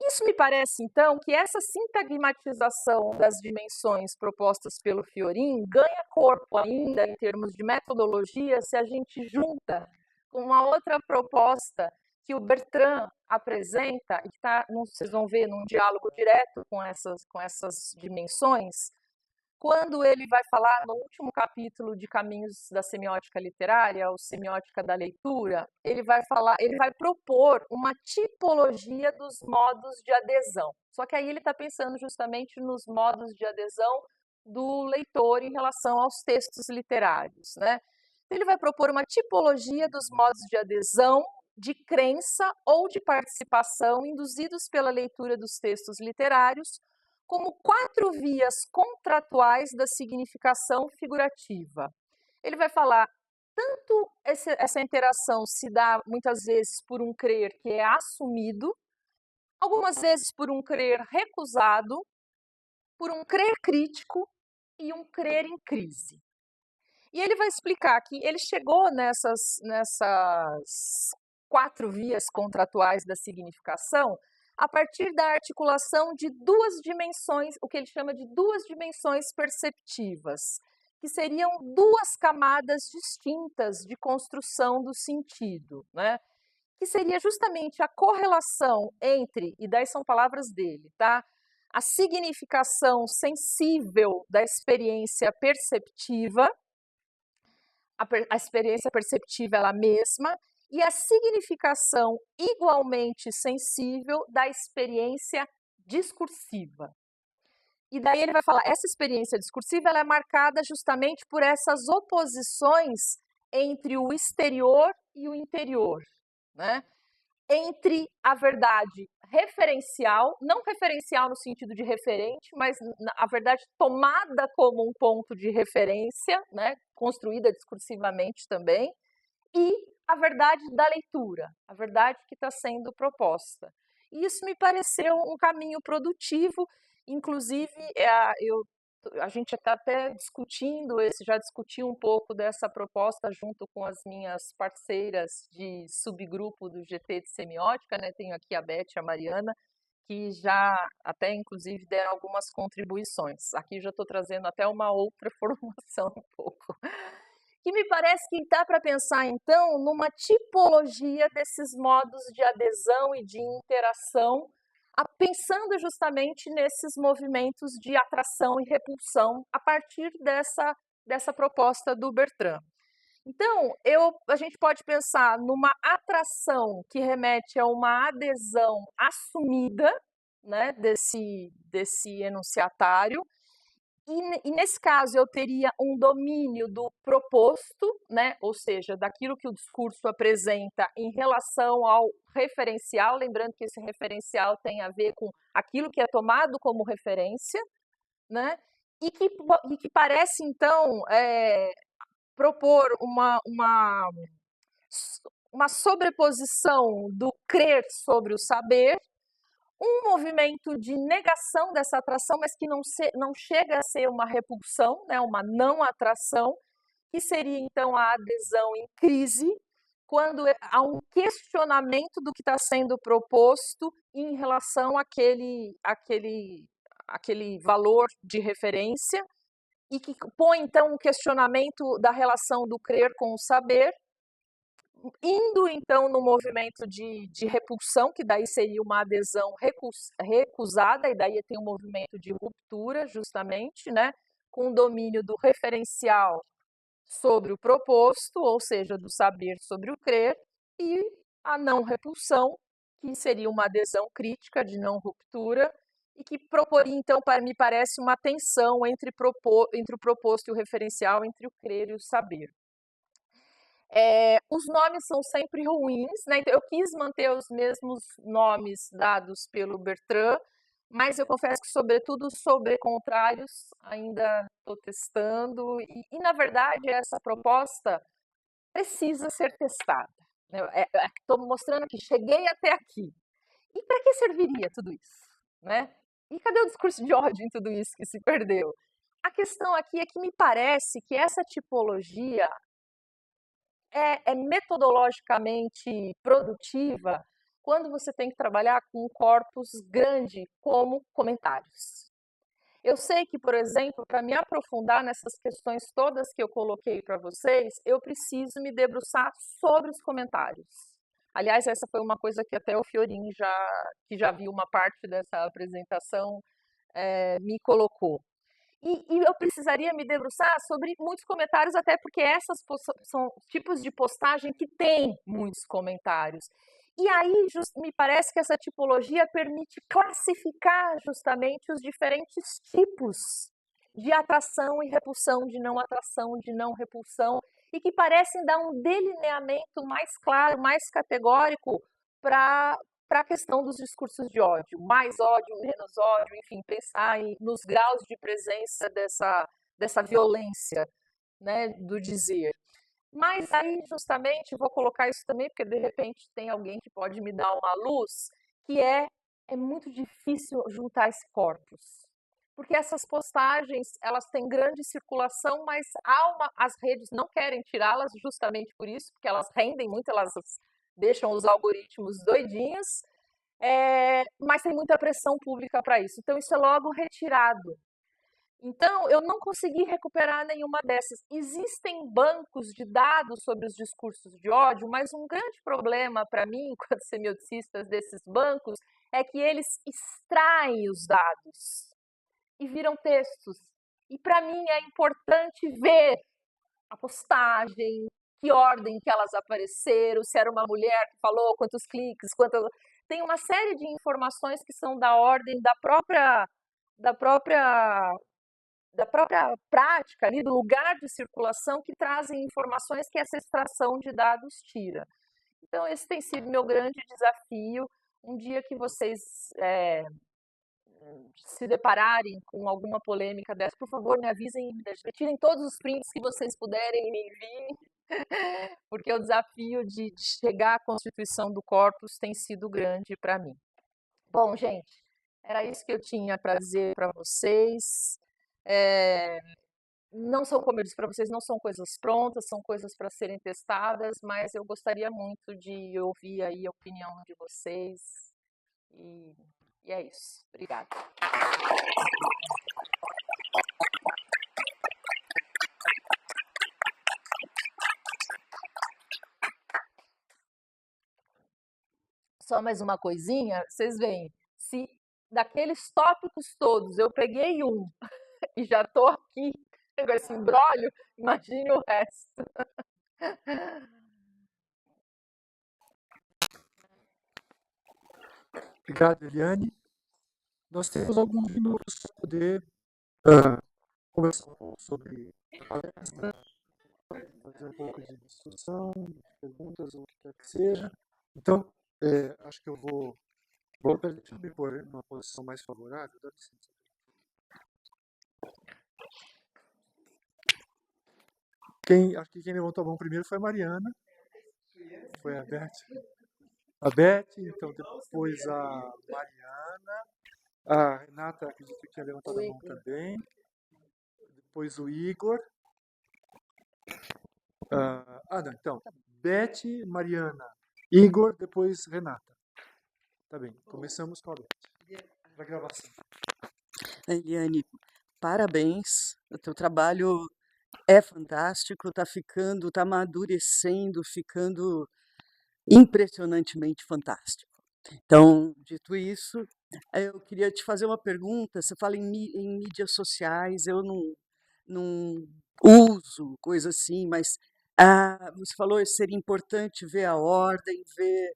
Isso me parece, então, que essa sintagmatização das dimensões propostas pelo Fiorin ganha corpo ainda em termos de metodologia se a gente junta com uma outra proposta que o Bertrand apresenta, e que vocês vão ver num diálogo direto com essas dimensões, quando ele vai falar no último capítulo de Caminhos da Semiótica Literária, ou Semiótica da Leitura, ele vai propor uma tipologia dos modos de adesão. Só que aí ele está pensando justamente nos modos de adesão do leitor em relação aos textos literários, né? Ele vai propor uma tipologia dos modos de adesão, de crença ou de participação induzidos pela leitura dos textos literários, como 4 vias contratuais da significação figurativa. Ele vai falar tanto essa interação se dá muitas vezes por um crer que é assumido, algumas vezes por um crer recusado, por um crer crítico e um crer em crise. E ele vai explicar que ele chegou nessas 4 vias contratuais da significação a partir da articulação de 2 dimensões, o que ele chama de 2 dimensões perceptivas, que seriam 2 camadas distintas de construção do sentido, né? Que seria justamente a correlação entre, e daí são palavras dele, tá? a significação sensível da experiência perceptiva, a experiência perceptiva ela mesma, e a significação igualmente sensível da experiência discursiva. E daí ele vai falar, essa experiência discursiva ela é marcada justamente por essas oposições entre o exterior e o interior, né? Entre a verdade referencial, não referencial no sentido de referente, mas a verdade tomada como um ponto de referência, né? Construída discursivamente também, e a verdade da leitura, a verdade que está sendo proposta. E isso me pareceu um caminho produtivo, inclusive a gente está até discutindo, já discutiu um pouco dessa proposta junto com as minhas parceiras de subgrupo do GT de Semiótica, né? Tenho aqui a Beth e a Mariana, que já até inclusive deram algumas contribuições. Aqui já estou trazendo até uma outra formulação um pouco. Que me parece que dá para pensar, então, numa tipologia desses modos de adesão e de interação, pensando justamente nesses movimentos de atração e repulsão a partir dessa proposta do Bertrand. Então, a gente pode pensar numa atração que remete a uma adesão assumida, né, desse enunciatário, e nesse caso eu teria um domínio do proposto, né? Ou seja, daquilo que o discurso apresenta em relação ao referencial, lembrando que esse referencial tem a ver com aquilo que é tomado como referência, né? E que parece, então, propor uma sobreposição do crer sobre o saber, um movimento de negação dessa atração, mas que não chega a ser uma repulsão, né, uma não atração, que seria então a adesão em crise, quando há um questionamento do que está sendo proposto em relação àquele valor de referência, e que põe então um questionamento da relação do crer com o saber, indo então no movimento de repulsão, que daí seria uma adesão recusada, e daí tem um movimento de ruptura, justamente, né, com o domínio do referencial sobre o proposto, ou seja, do saber sobre o crer, e a não repulsão, que seria uma adesão crítica de não ruptura, e que proporia, então, me parece, uma tensão entre o proposto e o referencial, entre o crer e o saber. Os nomes são sempre ruins, né? Então, eu quis manter os mesmos nomes dados pelo Bertrand, mas eu confesso que, sobretudo, sobre contrários, ainda estou testando, e, na verdade, essa proposta precisa ser testada. Estou mostrando que cheguei até aqui. E para que serviria tudo isso? Né? E cadê o discurso de ódio em tudo isso que se perdeu? A questão aqui é que me parece que essa tipologia é metodologicamente produtiva quando você tem que trabalhar com um corpus grande como comentários. Eu sei que, por exemplo, para me aprofundar nessas questões todas que eu coloquei para vocês, eu preciso me debruçar sobre os comentários. Aliás, essa foi uma coisa que até o Fiorin, que já viu uma parte dessa apresentação, me colocou. E eu precisaria me debruçar sobre muitos comentários, até porque essas são tipos de postagem que têm muitos comentários. E aí me parece que essa tipologia permite classificar justamente os diferentes tipos de atração e repulsão, de não atração, de não repulsão, e que parecem dar um delineamento mais claro, mais categórico para a questão dos discursos de ódio, mais ódio, menos ódio, enfim, pensar nos graus de presença dessa violência, né, do dizer. Mas aí, justamente, vou colocar isso também, porque de repente tem alguém que pode me dar uma luz, que é muito difícil juntar esse corpus. Porque essas postagens, elas têm grande circulação, mas as redes não querem tirá-las justamente por isso, porque elas rendem muito, elas deixam os algoritmos doidinhos, mas tem muita pressão pública para isso. Então, isso é logo retirado. Então, eu não consegui recuperar nenhuma dessas. Existem bancos de dados sobre os discursos de ódio, mas um grande problema para mim, enquanto semioticistas desses bancos, é que eles extraem os dados e viram textos. E para mim é importante ver a postagem, que ordem que elas apareceram, se era uma mulher que falou, quantos cliques, quanto... Tem uma série de informações que são da ordem da própria da própria prática ali, do lugar de circulação, que trazem informações que essa extração de dados tira. Então, esse tem sido meu grande desafio. Um dia que vocês se depararem com alguma polêmica dessa, por favor, me avisem, tirem todos os prints que vocês puderem e me enviem, porque o desafio de chegar à constituição do corpus tem sido grande para mim. Bom, gente, era isso que eu tinha para dizer para vocês. Não são, como eu disse para vocês, não são coisas prontas, são coisas para serem testadas, mas eu gostaria muito de ouvir aí a opinião de vocês. E é isso. Obrigada. Só mais uma coisinha, vocês veem, se daqueles tópicos todos eu peguei um e já estou aqui com esse imbróglio, imagine o resto. Obrigado, Eliane. Nós temos alguns minutos para poder conversar um pouco sobre a palestra, fazer um pouco de discussão, perguntas, ou o que quer que seja. Então, acho que eu vou deixa eu me pôr numa posição mais favorável. Dá licença. Acho que quem levantou a mão primeiro foi a Mariana. Foi a Beth. A Beth, então depois a Mariana. A Renata, acredito que tinha levantado a mão também. Depois o Igor. Não, então. Beth, Mariana, Igor, depois Renata. Tá bem, começamos com a Beth. Para gravação. Eliane, parabéns. O teu trabalho é fantástico, está amadurecendo, ficando impressionantemente fantástico. Então, dito isso, eu queria te fazer uma pergunta. Você fala em mídias sociais, eu não uso coisa assim, mas você falou que seria importante ver a ordem, ver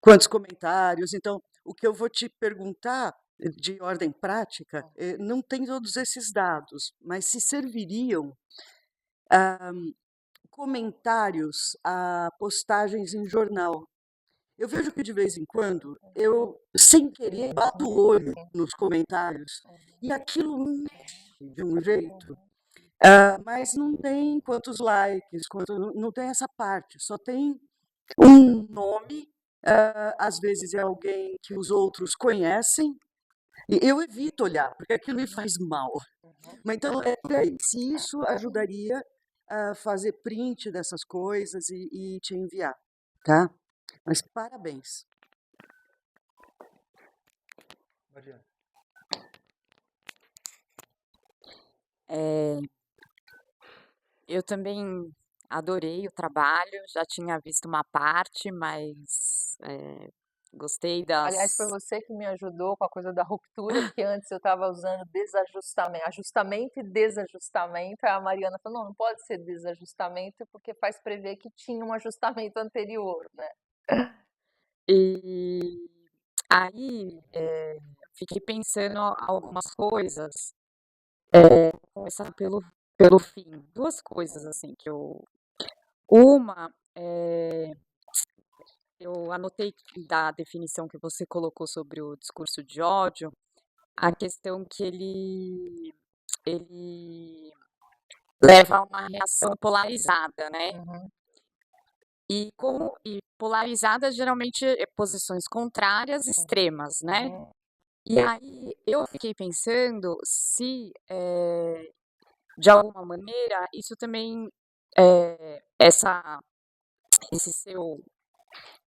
quantos comentários. Então, o que eu vou te perguntar, de ordem prática, não tem todos esses dados, mas se serviriam comentários a postagens em jornal. Eu vejo que de vez em quando eu, sem querer, bato o olho nos comentários e aquilo mexe de um jeito, mas não tem quantos likes, não tem essa parte, só tem um nome, às vezes é alguém que os outros conhecem, e eu evito olhar, porque aquilo me faz mal. Mas então, é por aí. Se isso ajudaria a fazer print dessas coisas e te enviar, tá? Mas parabéns. Mariana. Eu também adorei o trabalho, já tinha visto uma parte, mas gostei Aliás, foi você que me ajudou com a coisa da ruptura, porque antes eu estava usando desajustamento, ajustamento e desajustamento. Aí a Mariana falou, não pode ser desajustamento, porque faz prever que tinha um ajustamento anterior, né? E aí fiquei pensando algumas coisas. Vou começar pelo fim. Duas coisas assim que eu. Uma, eu anotei da definição que você colocou sobre o discurso de ódio, a questão que ele leva a uma reação polarizada, né? Uhum. E polarizada geralmente é posições contrárias, extremas, né? Uhum. E aí eu fiquei pensando se, de alguma maneira, isso também, esse seu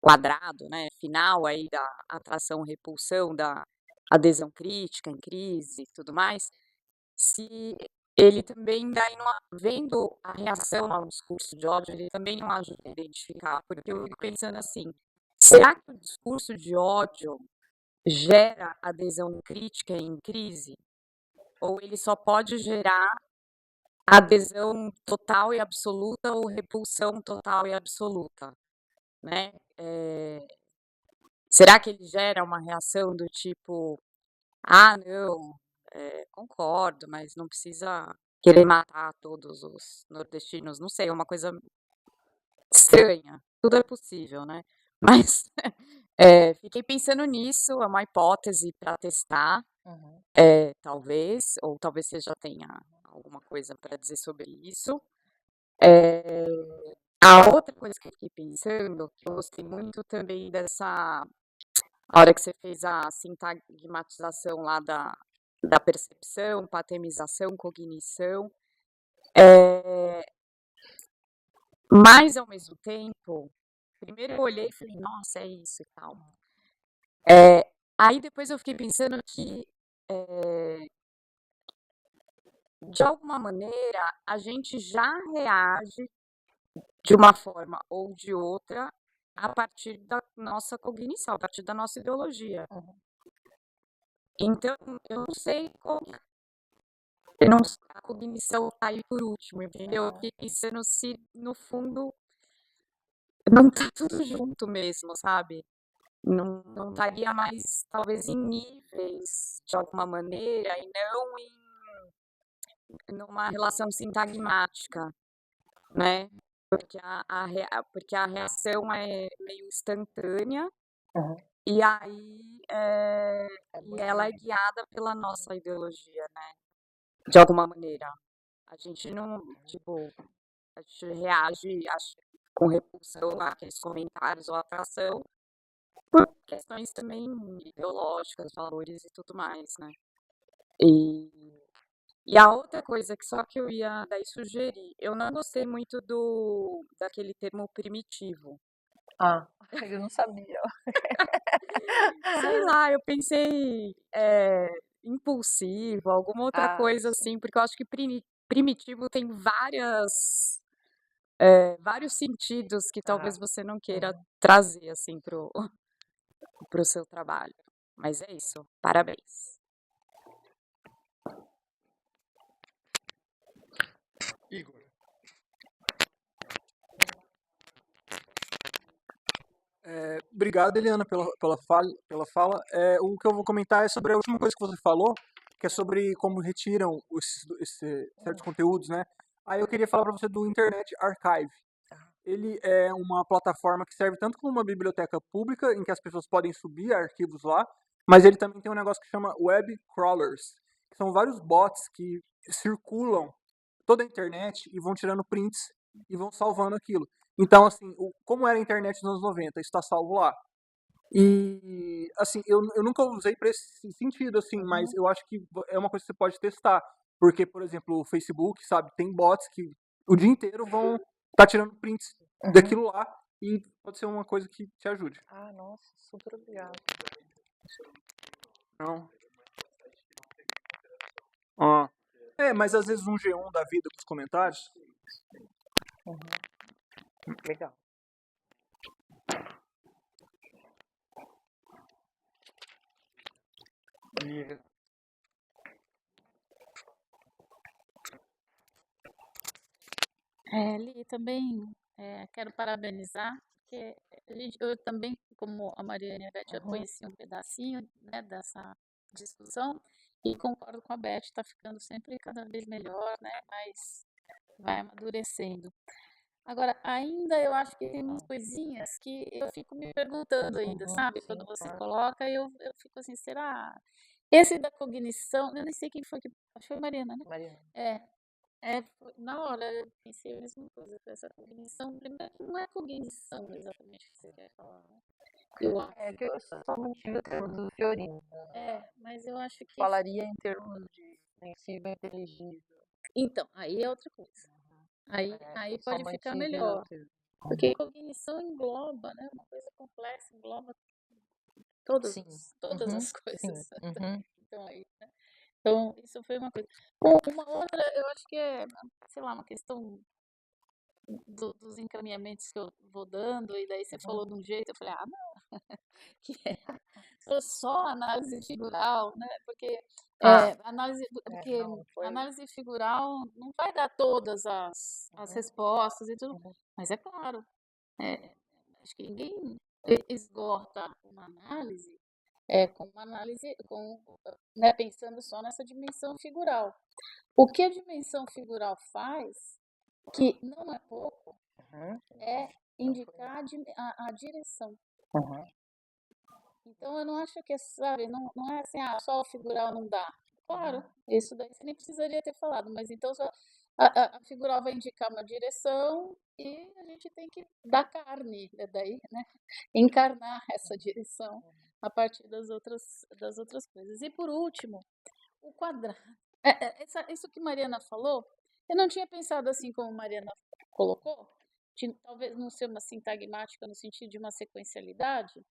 quadrado, né, final aí da atração-repulsão, da adesão crítica em crise e tudo mais, se ele também, daí, vendo a reação ao discurso de ódio, ele também não ajuda a identificar, porque eu fico pensando assim, será que o discurso de ódio gera adesão crítica em crise? Ou ele só pode gerar adesão total e absoluta ou repulsão total e absoluta, né? Será que ele gera uma reação do tipo, ah, não, concordo, mas não precisa querer matar todos os nordestinos, não sei, é uma coisa estranha, tudo é possível, né? Mas fiquei pensando nisso, é uma hipótese para testar, Uhum. talvez, ou talvez você já tenha alguma coisa para dizer sobre isso. A outra coisa que eu fiquei pensando, que eu gostei muito também a hora que você fez a sintagmatização lá da percepção, patemização, cognição, mas ao mesmo tempo, primeiro eu olhei e falei, nossa, é isso e tal. Aí depois eu fiquei pensando que, de alguma maneira, a gente já reage de uma forma ou de outra a partir da nossa cognição, a partir da nossa ideologia. Uhum. Então, eu não sei como eu não, a cognição está aí por último, entendeu? Eu fiquei pensando se, no fundo, não tá tudo junto mesmo, sabe? Não estaria mais, talvez, em níveis, de alguma maneira, e não numa relação sintagmática, né? Porque a reação é meio instantânea, Uhum. e aí É e muito ela é guiada pela nossa ideologia, né? De alguma maneira. A gente não, tipo, a gente reage com repulsão àqueles comentários ou atração por questões também ideológicas, valores e tudo mais, né? E a outra coisa que só que eu ia daí sugerir, eu não gostei muito daquele termo primitivo. Ah, eu não sabia. Sei lá, eu pensei impulsivo, alguma outra Ah, coisa sim. assim, porque eu acho que primitivo tem vários sentidos que talvez Tá. você não queira Uhum. trazer assim pro seu trabalho. Mas é isso, parabéns. Igor. Obrigado, Eliana, pela fala. O que eu vou comentar é sobre a última coisa que você falou, que é sobre como retiram certos conteúdos, né? Aí eu queria falar para você do Internet Archive. Ele é uma plataforma que serve tanto como uma biblioteca pública, em que as pessoas podem subir arquivos lá, mas ele também tem um negócio que chama web crawlers, que são vários bots que circulam toda a internet e vão tirando prints e vão salvando aquilo. Então, assim, como era a internet nos anos 90, isso está salvo lá. E, assim, eu nunca usei para esse sentido, assim, mas Uhum. eu acho que é uma coisa que você pode testar. Porque, por exemplo, o Facebook, sabe, tem bots que o dia inteiro vão estar tirando prints Uhum. daquilo lá e pode ser uma coisa que te ajude. Ah, nossa, super obrigada. Não. Ah. Mas às vezes um G1 da vida com os comentários. Uhum. Legal. E Li, também quero parabenizar, porque eu também, como a Mariana e a Beth, já Uhum. conheci um pedacinho, né, dessa discussão e concordo com a Beth, está ficando sempre cada vez melhor, né, mas vai amadurecendo. Agora, ainda eu acho que tem umas coisinhas que eu fico me perguntando ainda, Uhum. sabe? Sim, Quando você claro. coloca, eu fico assim, será? Esse da cognição, eu nem sei quem foi que. Acho que foi a Mariana, né? Mariana. Na hora eu pensei a mesma coisa com essa cognição. Primeiro, que não é cognição exatamente o que você quer falar, né? Eu acho. É que eu só mantive o termo do Fiorino. Mas eu acho que. Falaria em termos de sensível e inteligível. Então, aí é outra coisa. Aí Eu só pode ficar mantive melhor. o termo. Porque cognição engloba, né? Uma coisa complexa, engloba todas, Sim. todas Uhum. as Sim. coisas. Uhum. Então aí, né? Então, isso foi uma coisa. Uma outra, eu acho que é, sei lá, uma questão dos encaminhamentos que eu vou dando, e daí você falou de um jeito, eu falei, não, que é só análise figural, né? Porque análise figural não vai dar todas as respostas e tudo, mas é claro, acho que ninguém esgota uma análise né, pensando só nessa dimensão figural. O que a dimensão figural faz, que não é pouco, é indicar a direção. Então, eu não acho que, sabe, não é assim, só o figural não dá. Claro, isso daí você nem precisaria ter falado, mas então a figural vai indicar uma direção e a gente tem que dar carne, daí, né? Encarnar essa direção a partir das outras coisas. E por último, o quadrado. Isso que Mariana falou, eu não tinha pensado assim como Mariana colocou, de talvez não ser uma sintagmática no sentido de uma sequencialidade,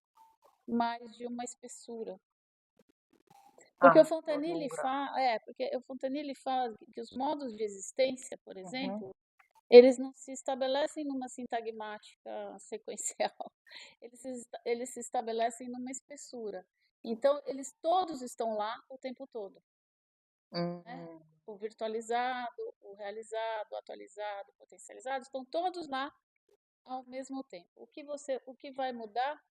mas de uma espessura. Porque o Fontanilli fala que os modos de existência, por exemplo, eles não se estabelecem numa sintagmática sequencial, eles se estabelecem numa espessura. Então, eles todos estão lá o tempo todo. Né? O virtualizado, o realizado, o atualizado, o potencializado, estão todos lá ao mesmo tempo. O que vai mudar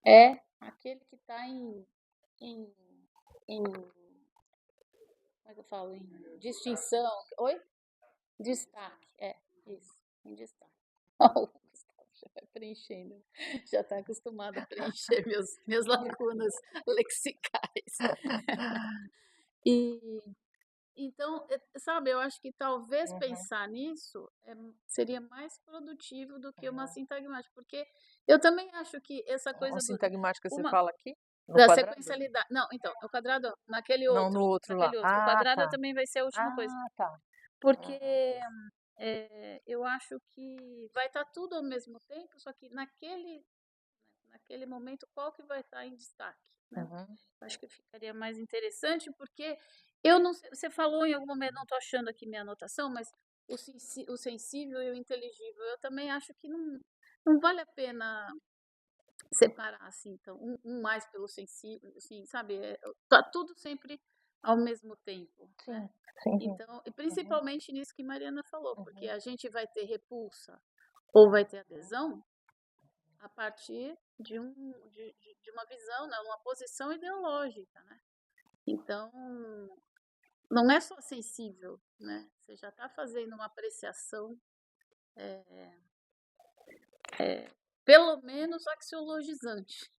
é aquele que está em como é que eu falo? Em distinção. Oi? Destaque. Isso. Em destaque. O Gustavo já vai preenchendo. Já está acostumado a preencher minhas lacunas lexicais. Então, sabe, eu acho que talvez pensar nisso seria mais produtivo do que uma sintagmática, porque eu também acho que essa coisa A sintagmática você uma- fala aqui? No da quadrado? sequencialidade. Não, então, o quadrado, naquele Não, outro. no outro lá. Naquele outro. O quadrado Tá. também vai ser a última coisa. Tá. Porque eu acho que vai estar tudo ao mesmo tempo, só que naquele momento, qual que vai estar em destaque? Né? Acho que ficaria mais interessante, porque eu não sei, você falou em algum momento, não estou achando aqui minha anotação, mas o sensível e o inteligível, eu também acho que não vale a pena separar assim, então, um mais pelo sensível, assim, sabe? Tá tudo sempre ao mesmo tempo, né? Então, e principalmente nisso que Mariana falou, porque a gente vai ter repulsa ou vai ter adesão a partir de uma visão, né? Uma posição ideológica, né? Então, não é só sensível, né? Você já está fazendo uma apreciação pelo menos axiologizante,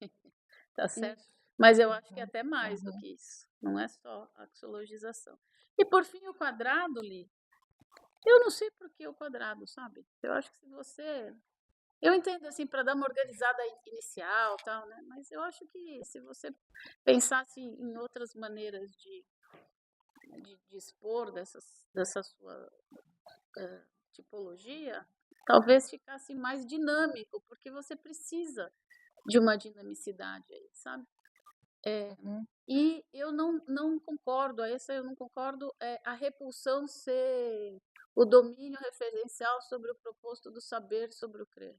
tá certo? Mas eu acho que é até mais do que isso, não é só axiologização. E por fim, o quadrado, Li, eu não sei por que o quadrado, sabe? Eu acho que se você... Eu entendo, assim, para dar uma organizada inicial, tal, né? Mas eu acho que se você pensasse em outras maneiras de expor dessa sua tipologia, talvez ficasse mais dinâmico, porque você precisa de uma dinamicidade aí, sabe? E eu não concordo, eu não concordo a repulsão ser o domínio referencial sobre o proposto do saber sobre o crer.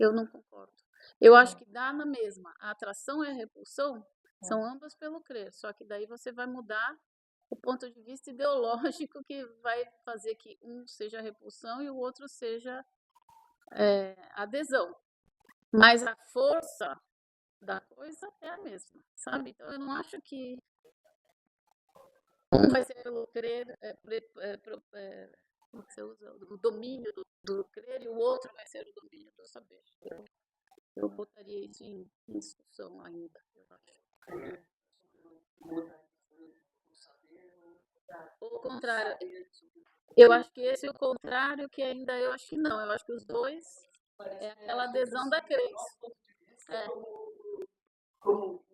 Eu não concordo. Eu acho que dá na mesma. A atração e a repulsão são ambas pelo crer, só que daí você vai mudar o ponto de vista ideológico que vai fazer que um seja repulsão e o outro seja adesão. Mas a força da coisa é a mesma, sabe? Então eu não acho que um vai ser pelo crer, como que você usa? O domínio do crer e o outro vai ser o domínio do saber. Eu botaria isso em discussão ainda, eu acho. O contrário, eu acho que esse é o contrário, que ainda eu acho que não. Eu acho que os dois é aquela adesão da crença. Como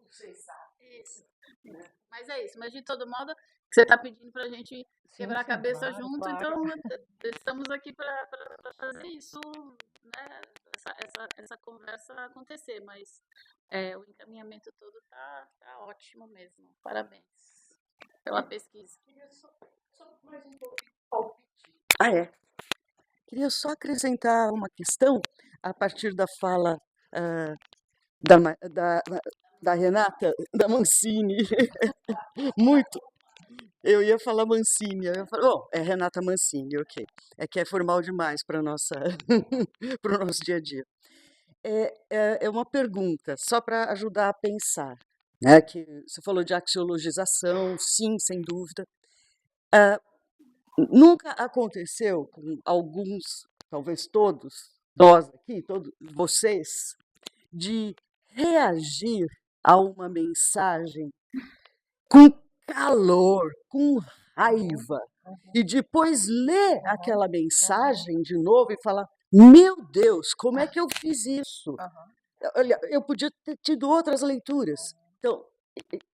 vocês sabem. Isso. Mas é isso. Mas de todo modo, você está pedindo para a gente quebrar a cabeça junto, claro. Então estamos aqui para fazer isso, né? essa conversa acontecer, mas o encaminhamento todo tá ótimo mesmo. Parabéns pela pesquisa. Ah, é. Queria só acrescentar uma questão a partir da fala da Renata, da Mancini. Muito. Eu ia falar Mancini, eu ia falar, bom, é Renata Mancini, ok. É que é formal demais para o nosso dia a dia. É uma pergunta, só para ajudar a pensar, né? Que você falou de axiologização, sim, sem dúvida. Nunca aconteceu com alguns, talvez todos, nós aqui, todos vocês, de reagir a uma mensagem com calor, com raiva, e depois ler aquela mensagem de novo e falar: meu Deus, como é que eu fiz isso? Olha, eu podia ter tido outras leituras. Então,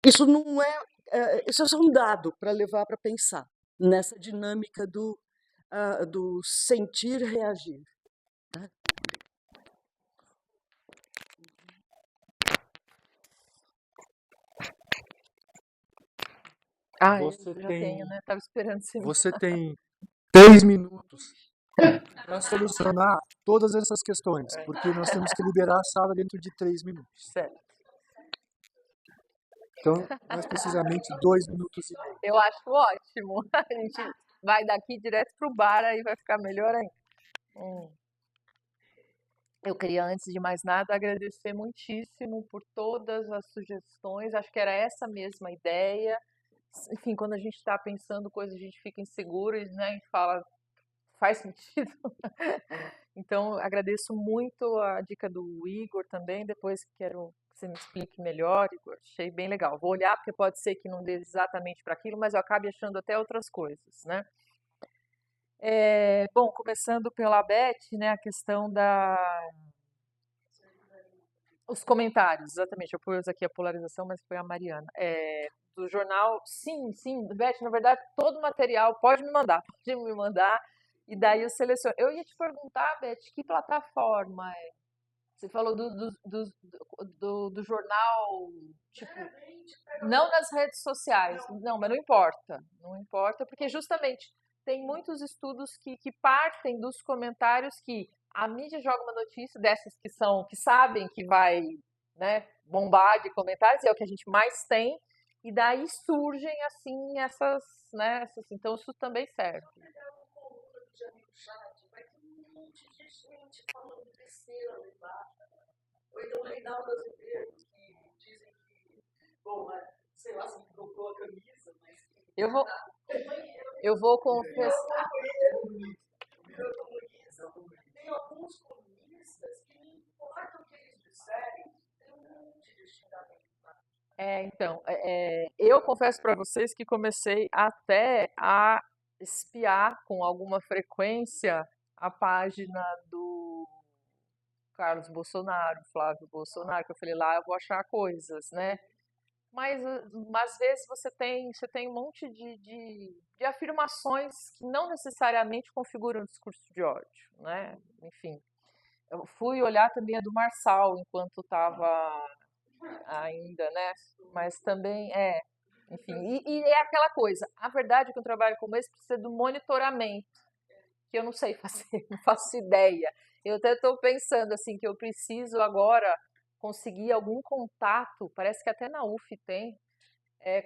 isso não isso é só um dado para levar para pensar nessa dinâmica do sentir reagir. Você Eu já tem, tenho, né? Tava esperando você me você tem 3 minutos para solucionar todas essas questões, porque nós temos que liberar a sala dentro de 3 minutos. certo. Então, mais precisamente 2 minutos e meio. Eu acho ótimo. A gente vai daqui direto pro bar, aí vai ficar melhor ainda. Eu queria, antes de mais nada, agradecer muitíssimo por todas as sugestões. Acho que era essa mesma ideia. Enfim, quando a gente está pensando coisas, a gente fica inseguro, né? A gente fala, faz sentido. Então, agradeço muito a dica do Igor também. Depois quero que você me explique melhor, Igor. Achei bem legal. Vou olhar, porque pode ser que não dê exatamente para aquilo, mas eu acabe achando até outras coisas, né? Bom, começando pela Beth, né? A questão os comentários, exatamente. Eu pus aqui a polarização, mas foi a Mariana. Do jornal, sim, Beth, na verdade, todo o material pode me mandar, e daí eu seleciono. Eu ia te perguntar, Beth, que plataforma é? Você falou do jornal, tipo, não nas redes sociais. Não, mas não importa, porque justamente tem muitos estudos que partem dos comentários que a mídia joga uma notícia dessas que sabem que vai, né, bombar de comentários, é o que a gente mais tem, e daí surgem assim então isso também serve. Ou então Reinaldo Azevedo, que dizem que, bom, sei lá se ele trocou a camisa, mas... Eu vou confessar. Tem alguns comunistas que não importa o que eles disserem, tem um monte de xingamento. Então, eu confesso para vocês que comecei até a espiar com alguma frequência a página do Carlos Bolsonaro, Flávio Bolsonaro, que eu falei, lá eu vou achar coisas, né? Mas às vezes você tem um monte de afirmações que não necessariamente configuram um discurso de ódio, né? Enfim, eu fui olhar também a do Marçal enquanto estava ainda, né? Mas também enfim, e é aquela coisa, a verdade é que um trabalho como esse precisa do monitoramento, que eu não sei fazer, não faço ideia. Eu até estou pensando assim que eu preciso agora conseguir algum contato, parece que até na UF tem,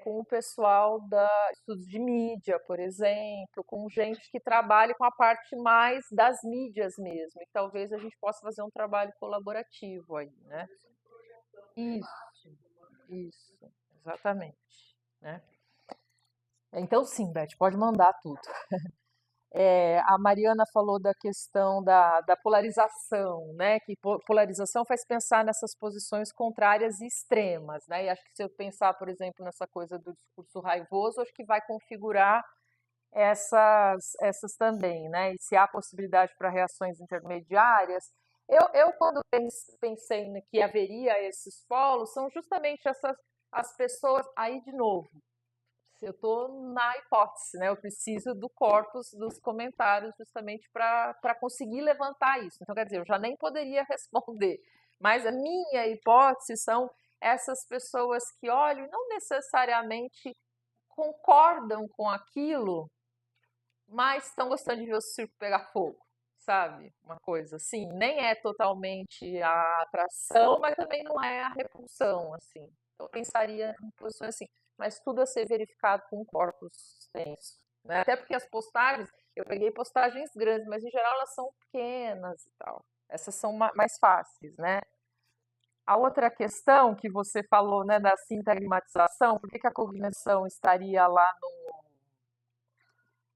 com o pessoal da estudos de mídia, por exemplo, com gente que trabalhe com a parte mais das mídias mesmo, e talvez a gente possa fazer um trabalho colaborativo aí, né? Isso, exatamente, né? Então sim, Beth, pode mandar tudo. A Mariana falou da questão da polarização, né? Que polarização faz pensar nessas posições contrárias e extremas, né? E acho que se eu pensar, por exemplo, nessa coisa do discurso raivoso, acho que vai configurar essas também, né? E se há possibilidade para reações intermediárias. Eu quando pensei que haveria esses polos, são justamente as pessoas, aí de novo, Eu estou na hipótese, né? Eu preciso do corpus dos comentários justamente para conseguir levantar isso. Então, quer dizer, eu já nem poderia responder, mas a minha hipótese são essas pessoas que olham e não necessariamente concordam com aquilo, mas estão gostando de ver o circo pegar fogo, sabe? Uma coisa assim, nem é totalmente a atração, mas também não é a repulsão, assim. Eu pensaria em posições assim, mas tudo a ser verificado com corpos extensos, né? Até porque as postagens, eu peguei postagens grandes, mas em geral elas são pequenas e tal. Essas são mais fáceis, né? A outra questão que você falou, né, da sintagmatização, por que a cognição estaria lá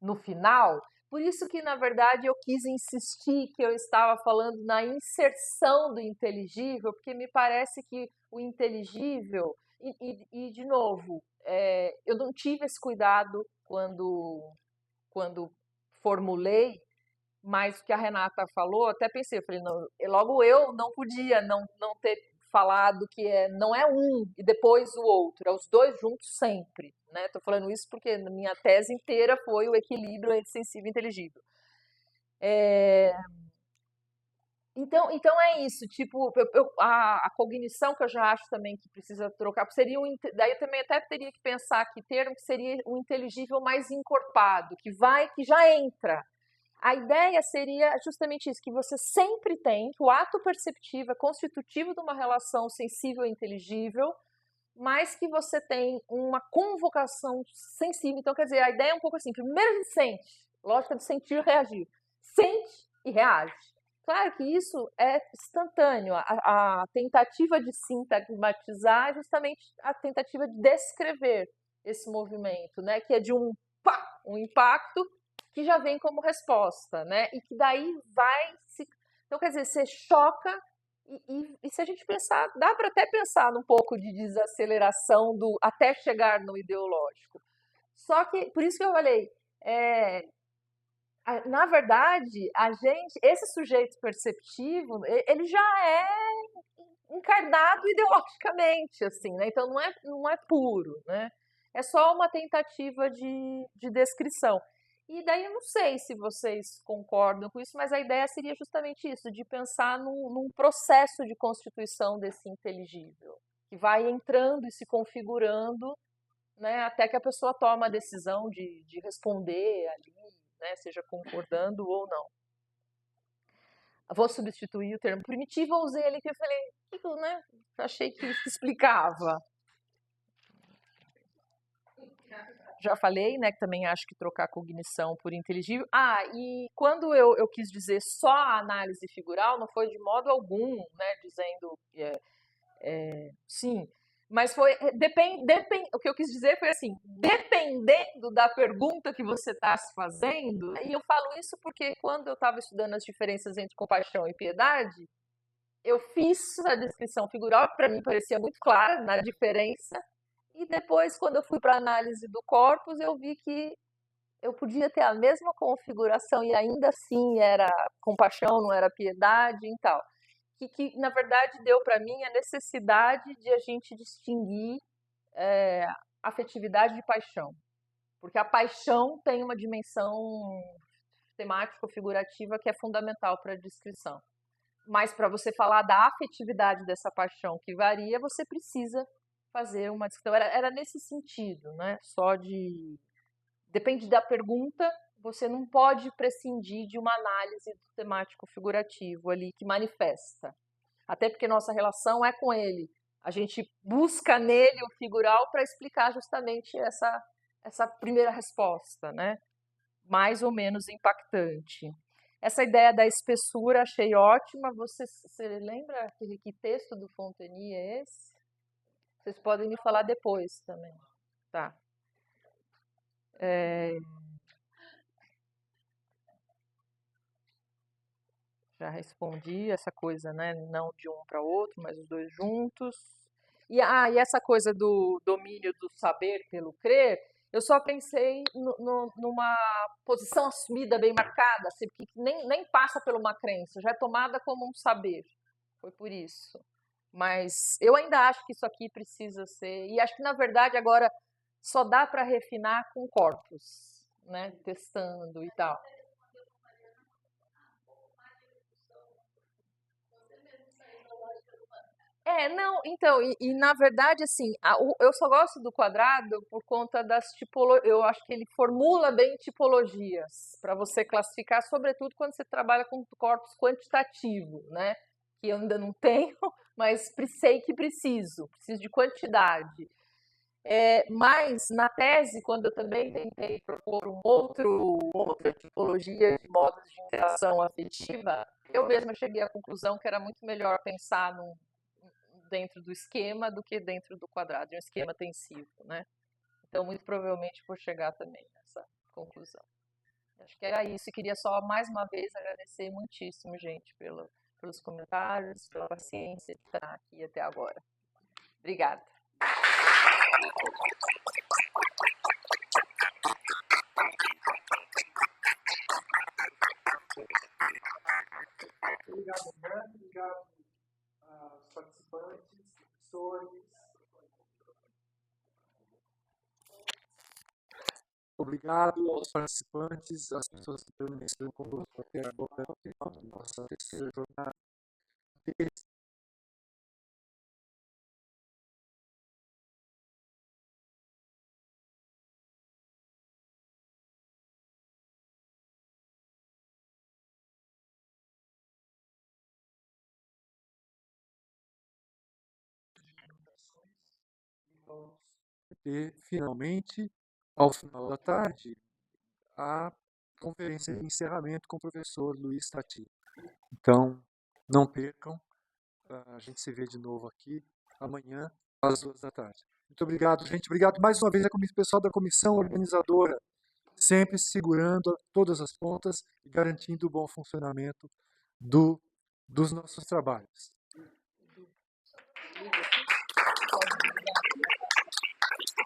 no final? Por isso que, na verdade, eu quis insistir que eu estava falando na inserção do inteligível, porque me parece que o inteligível, de novo, eu não tive esse cuidado quando formulei, mas o que a Renata falou, até pensei, eu falei, não, logo eu não podia não ter falado que não é um e depois o outro, é os dois juntos sempre, né? Estou falando isso porque na minha tese inteira foi o equilíbrio entre sensível e inteligível. Então é isso, tipo, a cognição que eu já acho também que precisa trocar, seria daí eu também até teria que pensar que termo que seria um inteligível mais encorpado, que já entra. A ideia seria justamente isso, que você sempre tem, que o ato perceptivo é constitutivo de uma relação sensível e inteligível, mas que você tem uma convocação sensível. Então, quer dizer, a ideia é um pouco assim, primeiro a gente sente, lógica de sentir e reagir. Sente e reage. Claro que isso é instantâneo. A tentativa de sintagmatizar é justamente a tentativa de descrever esse movimento, né? Que é de um impacto que já vem como resposta, né? E que daí vai se... Então, quer dizer, você choca e se a gente pensar, dá para até pensar num pouco de desaceleração até chegar no ideológico. Só que, por isso que eu falei, na verdade, esse sujeito perceptivo, ele já é encarnado ideologicamente, assim, né? Então não é puro, né? É só uma tentativa de descrição. E daí eu não sei se vocês concordam com isso, mas a ideia seria justamente isso, de pensar num processo de constituição desse inteligível, que vai entrando e se configurando, né, até que a pessoa toma a decisão de responder ali, né, seja concordando ou não. Vou substituir o termo primitivo, eu usei ali que eu falei, né, achei que explicava. Já falei, né, que também acho que trocar cognição por inteligível. E quando eu quis dizer só a análise figural, não foi de modo algum, né, dizendo sim, mas foi o que eu quis dizer foi assim, dependendo da pergunta que você está se fazendo, e eu falo isso porque quando eu estava estudando as diferenças entre compaixão e piedade, eu fiz a descrição figural, para mim parecia muito clara na diferença. E depois, quando eu fui para a análise do corpus, eu vi que eu podia ter a mesma configuração e ainda assim era compaixão, não era piedade e tal. Que na verdade, deu para mim a necessidade de a gente distinguir afetividade de paixão. Porque a paixão tem uma dimensão temático-figurativa que é fundamental para a descrição. Mas para você falar da afetividade dessa paixão que varia, você precisa fazer uma descrição. Era nesse sentido, né? Depende da pergunta, você não pode prescindir de uma análise do temático figurativo ali que manifesta. Até porque nossa relação é com ele. A gente busca nele o figural para explicar justamente essa primeira resposta, né? Mais ou menos impactante. Essa ideia da espessura achei ótima. Você lembra que texto do Fonteny é esse? Vocês podem me falar depois também. Tá. Já respondi essa coisa, né? Não de um para outro, mas os dois juntos. E essa coisa do domínio do saber pelo crer, eu só pensei numa posição assumida, bem marcada, assim, que nem passa por uma crença, já é tomada como um saber. Foi por isso. Mas eu ainda acho que isso aqui precisa ser. E acho que, na verdade, agora, só dá para refinar com corpus, né? Testando e tal. Não, então, na verdade, assim, eu só gosto do quadrado por conta das tipologias. Eu acho que ele formula bem tipologias para você classificar, sobretudo quando você trabalha com corpus quantitativo, né? Que eu ainda não tenho, mas sei que preciso de quantidade. Mas na tese, quando eu também tentei propor outra tipologia de modos de interação afetiva, eu mesma cheguei à conclusão que era muito melhor pensar dentro do esquema do que dentro do quadrado, de um esquema tensivo, né? Então, muito provavelmente vou chegar também nessa conclusão. Acho que era isso. E queria só, mais uma vez, agradecer muitíssimo, gente, pelos comentários, pela paciência de estar aqui até agora. Obrigada. Obrigado, André. Obrigado aos participantes, professores. Obrigado aos participantes, às pessoas que permaneceram conosco até agora, no final da nossa terceira jornada. E, finalmente, ao final da tarde, a conferência de encerramento com o professor Luiz Tati. Então, não percam, a gente se vê de novo aqui amanhã, às 14h. Muito obrigado, gente. Obrigado mais uma vez ao pessoal da comissão organizadora, sempre segurando todas as pontas e garantindo o bom funcionamento dos nossos trabalhos.